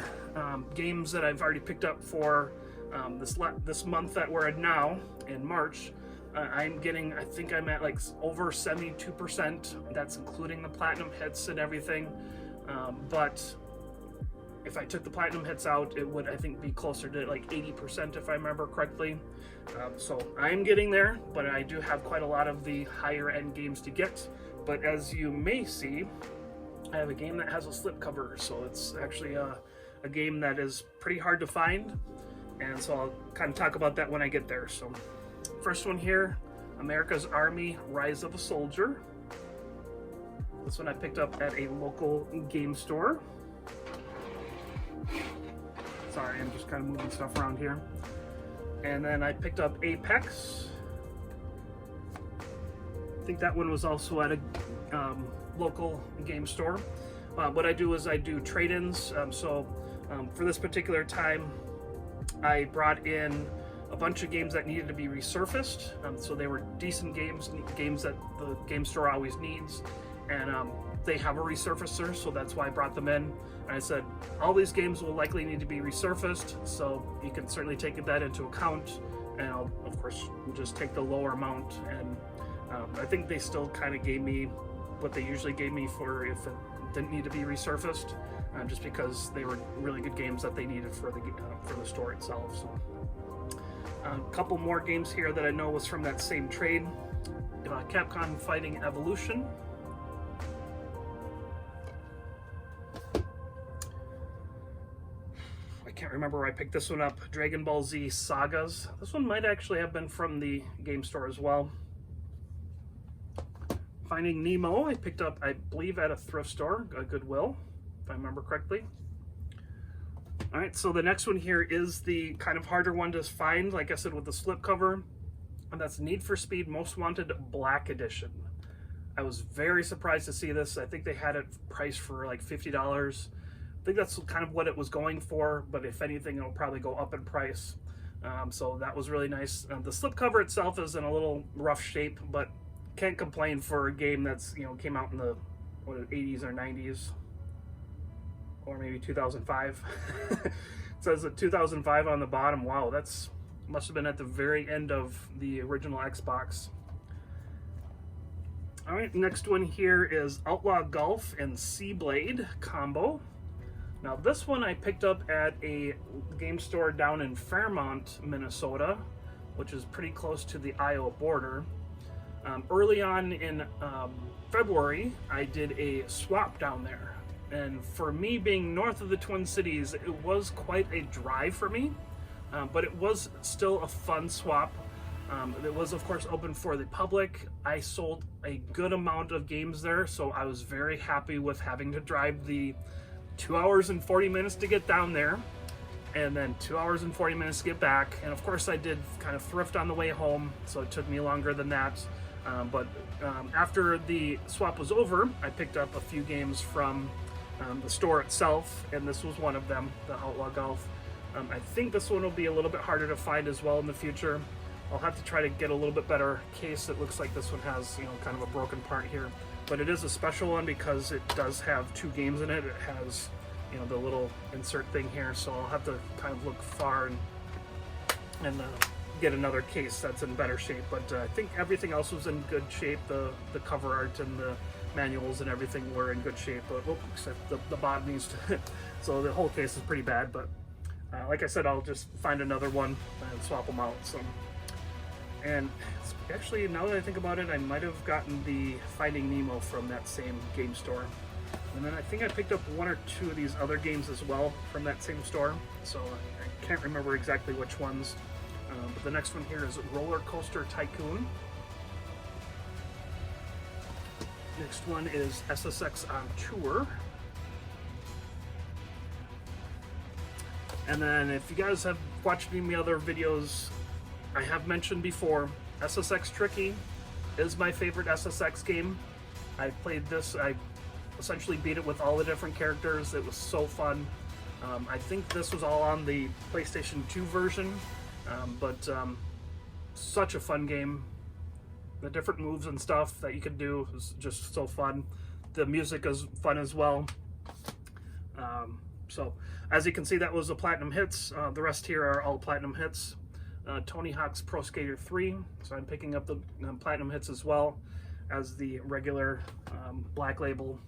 games that I've already picked up for this month that we're in now, in March, I'm getting, I think I'm at like over 72%. That's including the platinum hits and everything. But if I took the platinum hits out, it would, I think, be closer to like 80% if I remember correctly. So I'm getting there, but I do have quite a lot of the higher end games to get. But as you may see, I have a game that has a slipcover. So it's actually a game that is pretty hard to find. And so I'll kind of talk about that when I get there. So first one here, America's Army Rise of a Soldier. This one I picked up at a local game store. Sorry, I'm just kind of moving stuff around here. And then I picked up Apex. I think that one was also at a local game store. What I do is I do trade-ins. For this particular time, I brought in a bunch of games that needed to be resurfaced. So they were decent games that the game store always needs. And they have a resurfacer, so that's why I brought them in. And I said, all these games will likely need to be resurfaced, so you can certainly take that into account. And I'll, of course, just take the lower amount. And I think they still kind of gave me what they usually gave me for if it didn't need to be resurfaced, just because they were really good games that they needed for the store itself. So a couple more games here that I know was from that same trade. Capcom Fighting Evolution. I can't remember where I picked this one up. Dragon Ball Z Sagas. This one might actually have been from the game store as well. Finding Nemo, I picked up, I believe, at a thrift store, a Goodwill, if I remember correctly. All right, so the next one here is the kind of harder one to find, like I said, with the slipcover, and that's Need for Speed Most Wanted Black Edition. I was very surprised to see this. I think they had it priced for like $50. I think that's kind of what it was going for, but if anything, it'll probably go up in price. So that was really nice. The slipcover itself is in a little rough shape, but can't complain for a game that's, you know, came out in the 80s or 90s, or maybe 2005. It says 2005 on the bottom. Wow, that's must have been at the very end of the original Xbox. All right, next one here is Outlaw Golf and Seablade combo. Now this one I picked up at a game store down in Fairmont, Minnesota, which is pretty close to the Iowa border. Early on in February, I did a swap down there. And for me, being north of the Twin Cities, it was quite a drive for me, but it was still a fun swap. It was, of course, open for the public. I sold a good amount of games there, so I was very happy with having to drive the 2 hours and 40 minutes to get down there, and then 2 hours and 40 minutes to get back. And of course, I did kind of thrift on the way home, so it took me longer than that. But after the swap was over, I picked up a few games from the store itself, and this was one of them, the Outlaw Golf. I think this one will be a little bit harder to find as well in the future. I'll have to try to get a little bit better case. It looks like this one has, you know, kind of a broken part here, but it is a special one because it does have 2 games in it. It has, you know, the little insert thing here, so I'll have to kind of look far and get another case that's in better shape. But I think everything else was in good shape. The cover art and the manuals and everything were in good shape, but except the bottom needs to. So the whole case is pretty bad. But like I said, I'll just find another one and swap them out. So, and actually, now that I think about it, I might have gotten the Finding Nemo from that same game store. And then I think I picked up 1 or 2 of these other games as well from that same store. So I can't remember exactly which ones. But the next one here is Roller Coaster Tycoon. Next one is SSX on Tour. And then if you guys have watched any of my other videos, I have mentioned before, SSX Tricky is my favorite SSX game. I played this, I essentially beat it with all the different characters. It was so fun. I think this was all on the PlayStation 2 version, but such a fun game. The different moves and stuff that you could do is just so fun. The music is fun as well. So as you can see, that was the Platinum Hits. The rest here are all Platinum Hits. Tony Hawk's Pro Skater 3, so I'm picking up the Platinum Hits as well as the regular Black Label.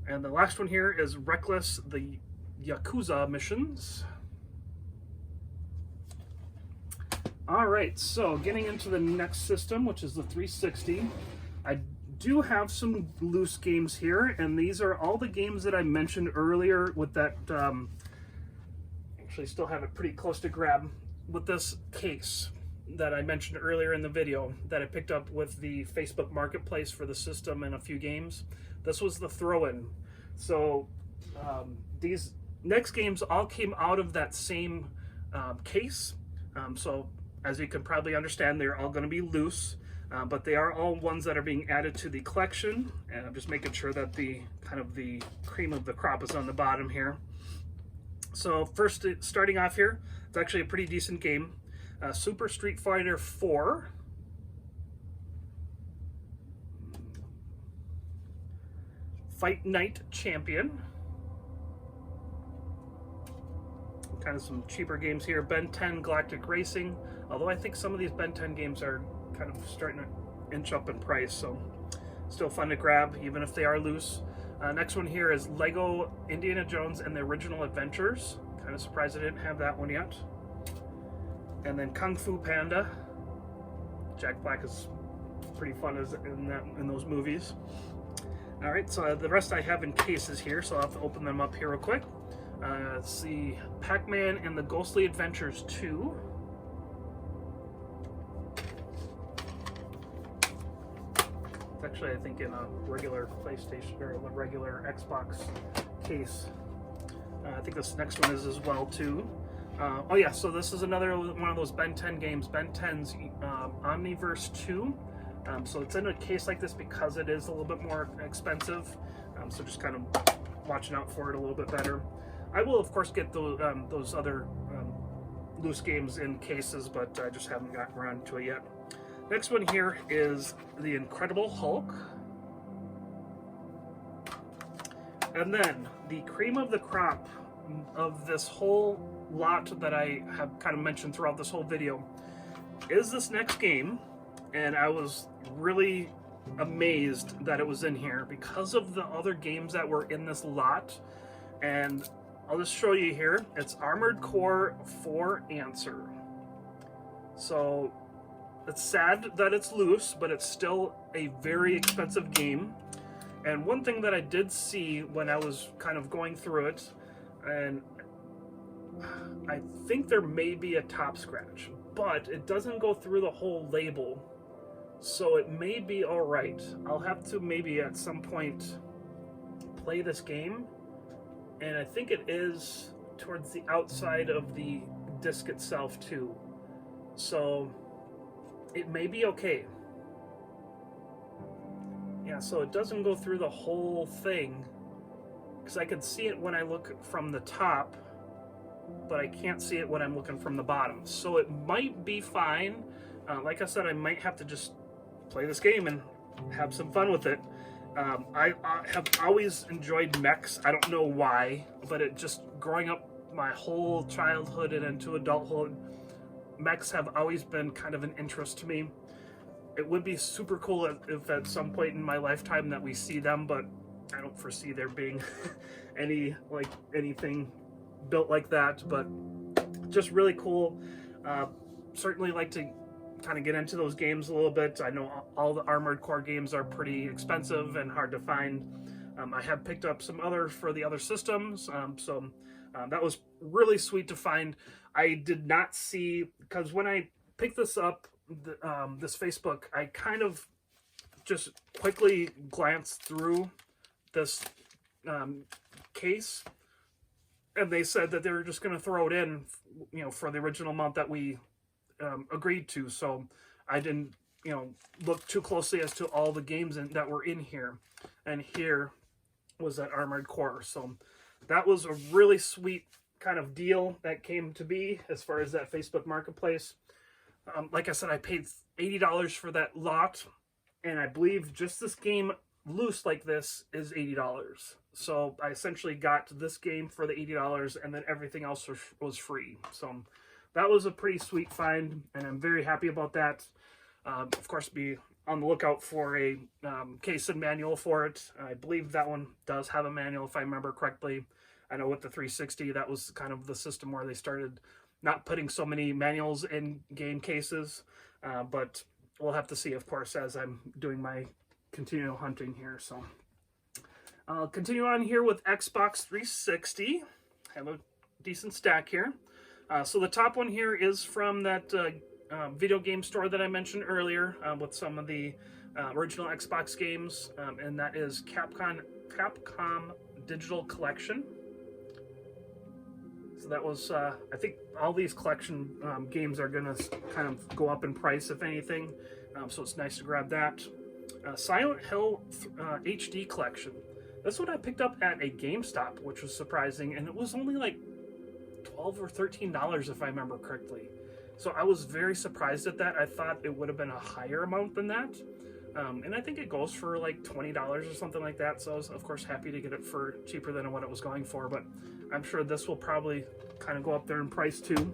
And the last one here is Reckless, the Yakuza missions. All right, so getting into the next system, which is the 360, I do have some loose games here, and these are all the games that I mentioned earlier with that, actually still have it pretty close to grab, with this case that I mentioned earlier in the video that I picked up with the Facebook Marketplace for the system and a few games. This was the throw-in. So these next games all came out of that same case. So as you can probably understand, they're all going to be loose, but they are all ones that are being added to the collection. And I'm just making sure that the kind of the cream of the crop is on the bottom here. So first, starting off here, it's actually a pretty decent game. Super Street Fighter 4. Fight Night Champion. Kind of some cheaper games here. Ben 10 Galactic Racing. Although I think some of these Ben 10 games are kind of starting to inch up in price, so still fun to grab, even if they are loose. Next one here is Lego Indiana Jones and the Original Adventures. Kind of surprised I didn't have that one yet. And then Kung Fu Panda. Jack Black is pretty fun in those movies. All right, so the rest I have in cases here, so I'll have to open them up here real quick. Let's see, Pac-Man and the Ghostly Adventures 2. It's actually, I think, in a regular PlayStation or a regular Xbox case. I think this next one is as well too. Oh yeah, so this is another one of those Ben 10 games, Ben 10's Omniverse 2. So it's in a case like this because it is a little bit more expensive. So just kind of watching out for it a little bit better. I will, of course, get those other loose games in cases, but I just haven't gotten around to it yet. Next one here is The Incredible Hulk. And then the cream of the crop of this whole lot that I have kind of mentioned throughout this whole video is this next game. And I was really amazed that it was in here because of the other games that were in this lot. And I'll just show you here. It's Armored Core 4 Answer. So it's sad that it's loose, but it's still a very expensive game. And one thing that I did see when I was kind of going through it, and I think there may be a top scratch, but it doesn't go through the whole label. So it may be all right. I'll have to maybe at some point play this game. And I think it is towards the outside of the disc itself too. So it may be okay. Yeah, so it doesn't go through the whole thing, because I can see it when I look from the top, but I can't see it when I'm looking from the bottom. So it might be fine. Like I said, I might have to just play this game and have some fun with it. I have always enjoyed mechs. I don't know why, but it just growing up my whole childhood and into adulthood, mechs have always been kind of an interest to me. It would be super cool if at some point in my lifetime that we see them, but I don't foresee there being anything built like that. But just really cool. Certainly like to kind of get into those games a little bit. I know all the Armored Core games are pretty expensive and hard to find. I have picked up some others for the other systems, so that was really sweet to find. I did not see, because when I picked this up, this Facebook, I kind of just quickly glanced through this case, and they said that they were just going to throw it in, for the original amount that we agreed to. So I didn't, look too closely as to all the games that were in here. And here was that Armored Core. So that was a really sweet kind of deal that came to be as far as that Facebook Marketplace. Like I said, I paid $80 for that lot, and I believe just this game loose like this is $80. So I essentially got this game for the $80, and then everything else was free. So that was a pretty sweet find, and I'm very happy about that. Of course, be on the lookout for a case and manual for it. I believe that one does have a manual, if I remember correctly. I know with the 360, that was kind of the system where they started not putting so many manuals in game cases, but we'll have to see, of course, as I'm doing my continual hunting here. So I'll continue on here with Xbox 360. I have a decent stack here. So the top one here is from that video game store that I mentioned earlier, with some of the original Xbox games, and that is Capcom Digital Collection. So that was, I think all these collection games are going to kind of go up in price, if anything. So it's nice to grab that. Silent Hill HD Collection. That's what I picked up at a GameStop, which was surprising. And it was only like $12 or $13, if I remember correctly. So I was very surprised at that. I thought it would have been a higher amount than that. And I think it goes for like $20 or something like that. So I was, of course, happy to get it for cheaper than what it was going for. But I'm sure this will probably kind of go up there in price too.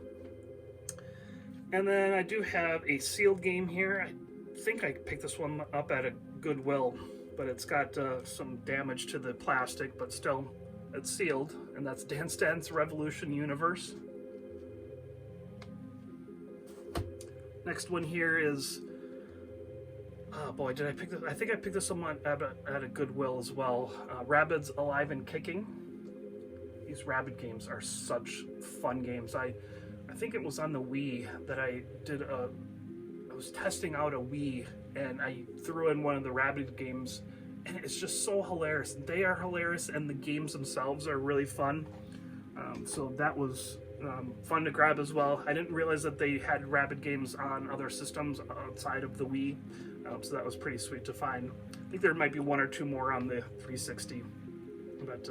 And then I do have a sealed game here. I think I picked this one up at a Goodwill, but it's got some damage to the plastic, but still it's sealed. And that's Dance Dance Revolution Universe. Next one here is, oh boy, did I pick this? I think I picked this one at a Goodwill as well. Rabbids Alive and Kicking. These Rabbid games are such fun games. I think it was on the Wii that I was testing out a Wii, and I threw in one of the Rabbid games, and it's just so hilarious. They are hilarious, and the games themselves are really fun. So that was fun to grab as well. I didn't realize that they had Rabbid games on other systems outside of the Wii, so that was pretty sweet to find. I think there might be one or two more on the 360. But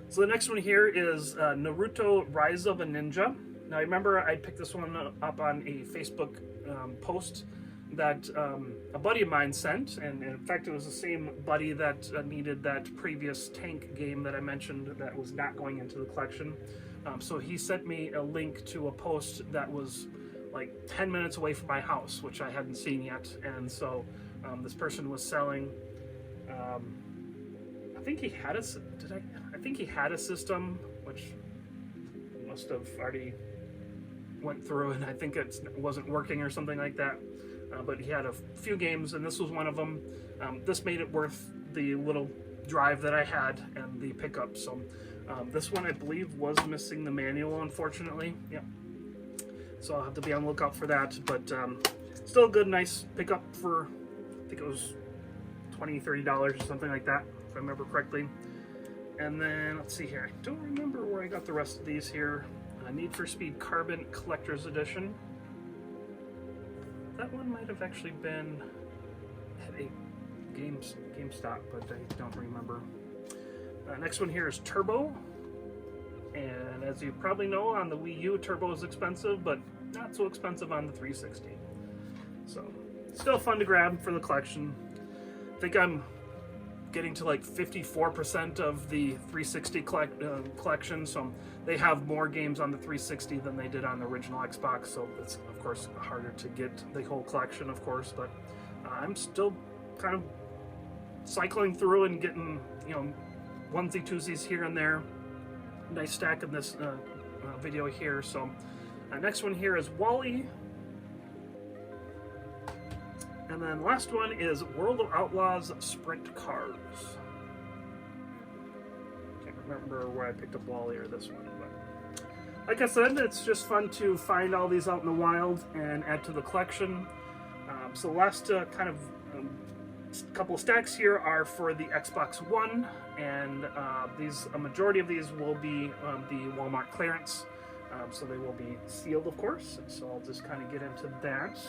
so the next one here is Naruto Rise of a Ninja. Now I remember I picked this one up on a Facebook post that a buddy of mine sent, and in fact it was the same buddy that needed that previous tank game that I mentioned that was not going into the collection. So he sent me a link to a post that was like 10 minutes away from my house, which I hadn't seen yet. And so this person was selling, I think he had a system, which must have already went through, and I think it wasn't working or something like that. But he had a few games, and this was one of them. This made it worth the little drive that I had and the pickup. So this one, I believe, was missing the manual, unfortunately. Yep. So I'll have to be on the lookout for that. But still a good, nice pickup for, I think it was $20, $30 or something like that, if I remember correctly. And then, let's see here. I don't remember where I got the rest of these here. Need for Speed Carbon Collector's Edition. That one might have actually been at a GameStop, but I don't remember. Next one here is Turbo. And as you probably know, on the Wii U, Turbo is expensive, but not so expensive on the 360. So, still fun to grab for the collection. I think I'm getting to like 54% of the 360 collection, so they have more games on the 360 than they did on the original Xbox, so it's of course harder to get the whole collection, of course, but I'm still kind of cycling through and getting, you know, onesie twosies here and there. Nice stack in this video here. So next one here is Wall-E. And then last one is World of Outlaws Sprint Cars. Can't remember where I picked up Wall-E or this one, but like I said, it's just fun to find all these out in the wild and add to the collection. So the last kind of couple of stacks here are for the Xbox One, and a majority of these will be the Walmart clearance, so they will be sealed, of course. So I'll just kind of get into that.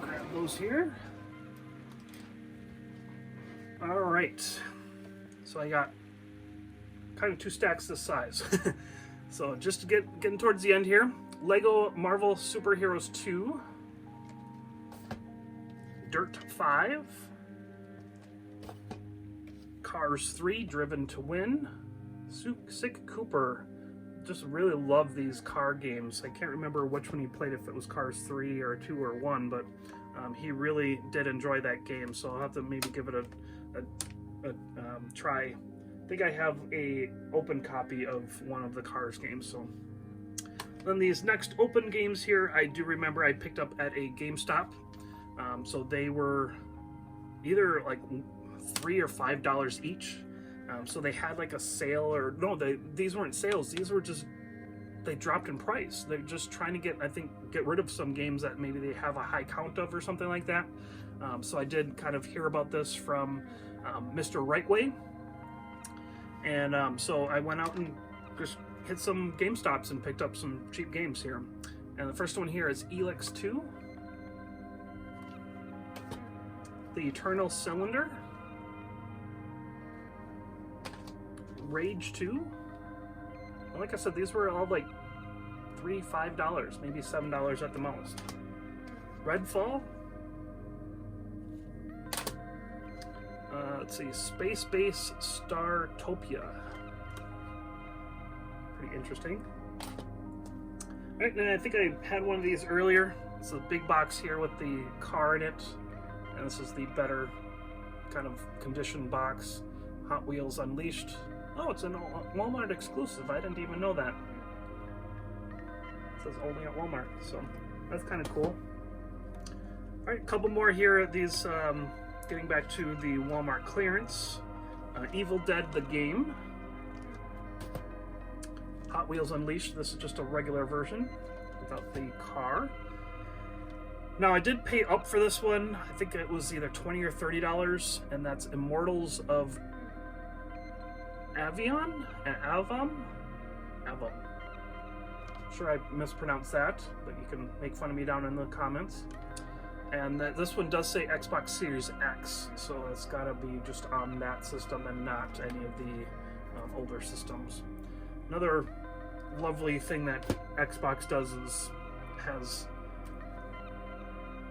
Grab those here. All right, so I got kind of two stacks this size. So just to getting towards the end here, Lego Marvel Super Heroes 2, Dirt 5, Cars 3 Driven to Win, Sick Cooper. Just really love these car games. I can't remember which one he played, if it was Cars 3 or 2 or 1, but he really did enjoy that game, so I'll have to maybe give it a try. I think I have a open copy of one of the Cars games. So then these next open games here, I do remember I picked up at a GameStop. So they were either like $3 or $5 each. So they had like a sale, or no, these weren't sales. These were just, they dropped in price. They're just trying to get rid of some games that maybe they have a high count of or something like that. So I did kind of hear about this from Mr. Rightway. And so I went out and just hit some GameStops and picked up some cheap games here. And the first one here is Elex 2. The Eternal Cylinder. Rage 2. And like I said, these were all like $3, $5, maybe $7 at the most. Redfall. Let's see, Space Base Startopia. Pretty interesting. Alright, and I think I had one of these earlier. It's a big box here with the car in it. And this is the better kind of condition box. Hot Wheels Unleashed. Oh, it's a Walmart exclusive. I didn't even know that. It says only at Walmart, so that's kind of cool. Alright, a couple more here. These, getting back to the Walmart clearance. Evil Dead the game. Hot Wheels Unleashed. This is just a regular version without the car. Now, I did pay up for this one. I think it was either $20 or $30, and that's Immortals of Avion? Avom? Avom. Sure I mispronounced that, but you can make fun of me down in the comments. And this one does say Xbox Series X, so it's gotta be just on that system and not any of the older systems. Another lovely thing that Xbox does is has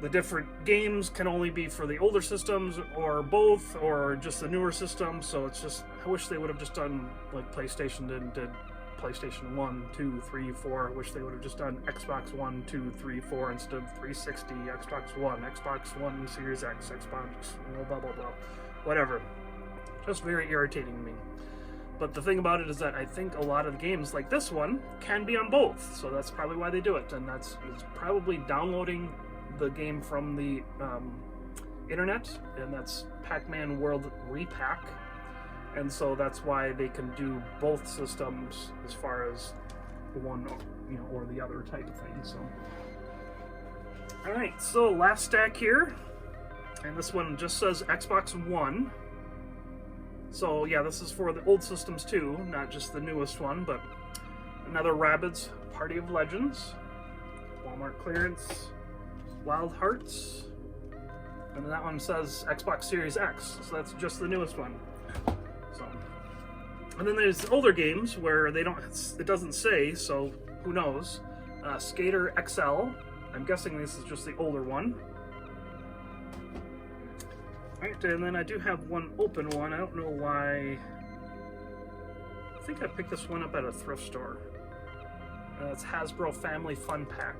the different games can only be for the older systems or both or just the newer systems, so it's just, I wish they would have just done like PlayStation did PlayStation 1, 2, 3, 4. I wish they would have just done Xbox 1, 2, 3, 4 instead of 360, Xbox One Series X, Xbox, blah, blah, blah. Whatever. Just very irritating to me. But the thing about it is that I think a lot of games like this one can be on both, so that's probably why they do it. And it's probably downloading the game from the internet, and that's Pac-Man World Repack. And so that's why they can do both systems as far as one, or the other type of thing. So, all right. So last stack here, and this one just says Xbox One. So yeah, this is for the old systems too, not just the newest one. But another Rabbids Party of Legends, Walmart clearance, Wild Hearts, and that one says Xbox Series X. So that's just the newest one. So, and then there's older games where they don't, it doesn't say, so who knows. Skater XL, I'm guessing this is just the older one. Alright, and then I do have one open one. I don't know why. I think I picked this one up at a thrift store. It's Hasbro Family Fun Pack.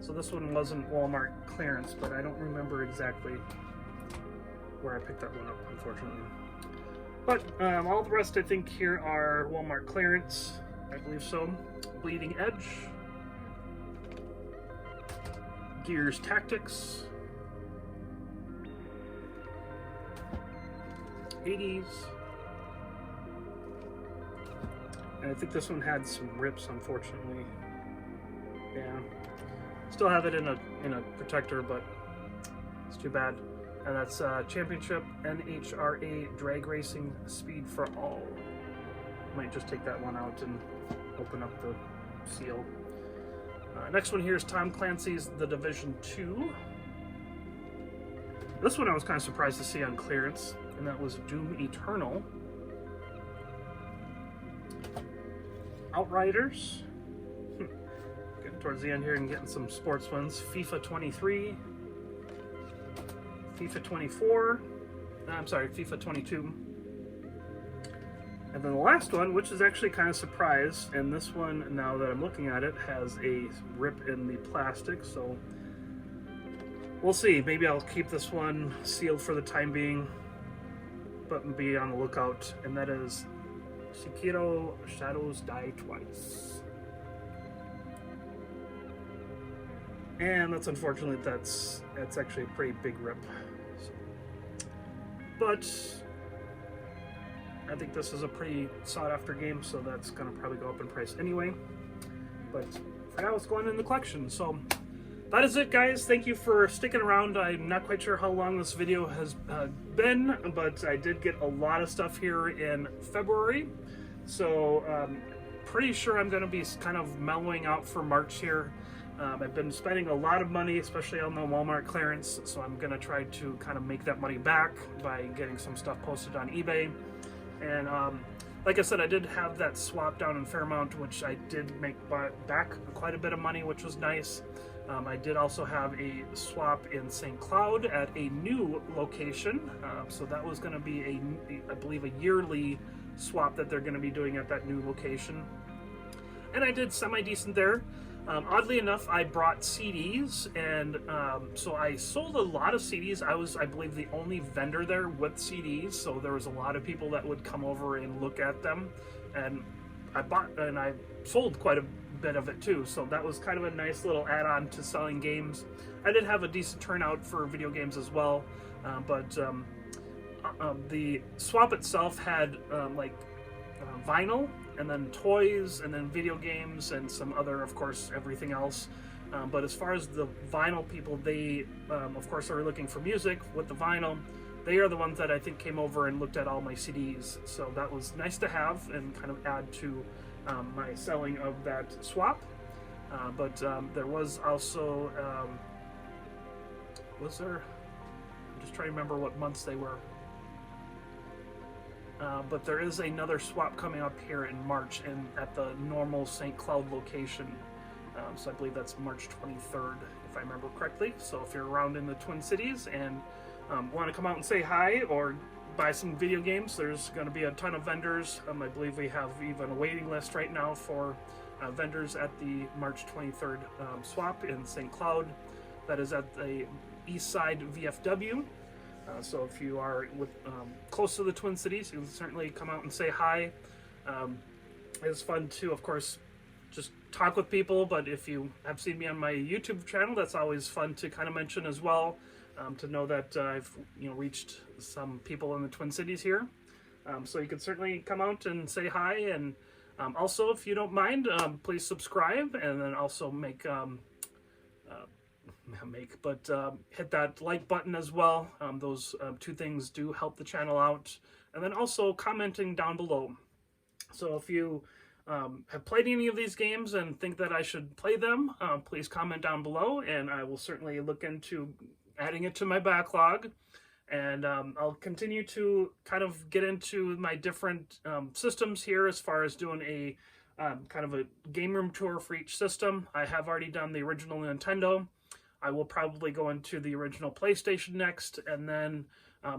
So this one wasn't Walmart clearance, but I don't remember exactly where I picked that one up, unfortunately. But all the rest I think here are Walmart clearance. I believe so. Bleeding Edge. Gears Tactics. Hades. And I think this one had some rips, unfortunately. Yeah. Still have it in a protector, but it's too bad. And that's Championship NHRA Drag Racing Speed for All. Might just take that one out and open up the seal. Next one here is Tom Clancy's The Division 2. This one I was kind of surprised to see on clearance, and that was Doom Eternal. Outriders. Getting towards the end here and getting some sports ones. FIFA 23. FIFA 24. I'm sorry, FIFA 22. And then the last one, which is actually kind of surprised, and this one, now that I'm looking at it, has a rip in the plastic, so we'll see. Maybe I'll keep this one sealed for the time being, but be on the lookout. And that is Sekiro Shadows Die Twice. And that's unfortunately, that's actually a pretty big rip. But I think this is a pretty sought after game, so that's gonna probably go up in price anyway. But for now, it's going in the collection. So that is it, guys. Thank you for sticking around. I'm not quite sure how long this video has been, but I did get a lot of stuff here in February. So pretty sure I'm gonna be kind of mellowing out for March here. I've been spending a lot of money, especially on the Walmart clearance, so I'm going to try to kind of make that money back by getting some stuff posted on eBay. And like I said, I did have that swap down in Fairmount, which I did make back quite a bit of money, which was nice. I did also have a swap in St. Cloud at a new location, so that was going to be I believe a yearly swap that they're going to be doing at that new location, and I did semi-decent there. Oddly enough, I brought CDs, and so I sold a lot of CDs. I was, I believe, the only vendor there with CDs, so there was a lot of people that would come over and look at them, and I bought and I sold quite a bit of it too, so that was kind of a nice little add-on to selling games. I did have a decent turnout for video games as well, but the swap itself had vinyl, and then toys, and then video games, and some other, of course, everything else. But as far as the vinyl people, they, of course, are looking for music with the vinyl. They are the ones that I think came over and looked at all my CDs. So that was nice to have and kind of add to my selling of that swap. But there was also, I'm just trying to remember what months they were. But there is another swap coming up here in March at the normal St. Cloud location. So I believe that's March 23rd, if I remember correctly. So if you're around in the Twin Cities and want to come out and say hi or buy some video games, there's going to be a ton of vendors. I believe we have even a waiting list right now for vendors at the March 23rd swap in St. Cloud. That is at the East Side VFW. So if you are close to the Twin Cities, you can certainly come out and say hi. It's fun to, of course, just talk with people, but if you have seen me on my YouTube channel, that's always fun to kind of mention as well, to know that I've reached some people in the Twin Cities here. So you can certainly come out and say hi, and also, if you don't mind, please subscribe, and then also hit that like button as well. Those two things do help the channel out. And then also commenting down below. So if you have played any of these games and think that I should play them, please comment down below, and I will certainly look into adding it to my backlog. And I'll continue to kind of get into my different systems here as far as doing a kind of a game room tour for each system. I have already done the original Nintendo. I will probably go into the original PlayStation next, and then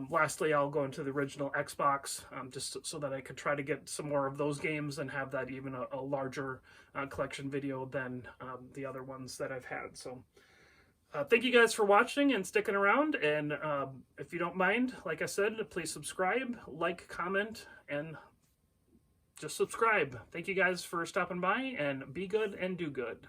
lastly I'll go into the original Xbox, just so that I could try to get some more of those games and have that even a larger collection video than the other ones that I've had. So thank you guys for watching and sticking around, and if you don't mind, like I said, please subscribe, like, comment, and just subscribe. Thank you guys for stopping by, and be good and do good.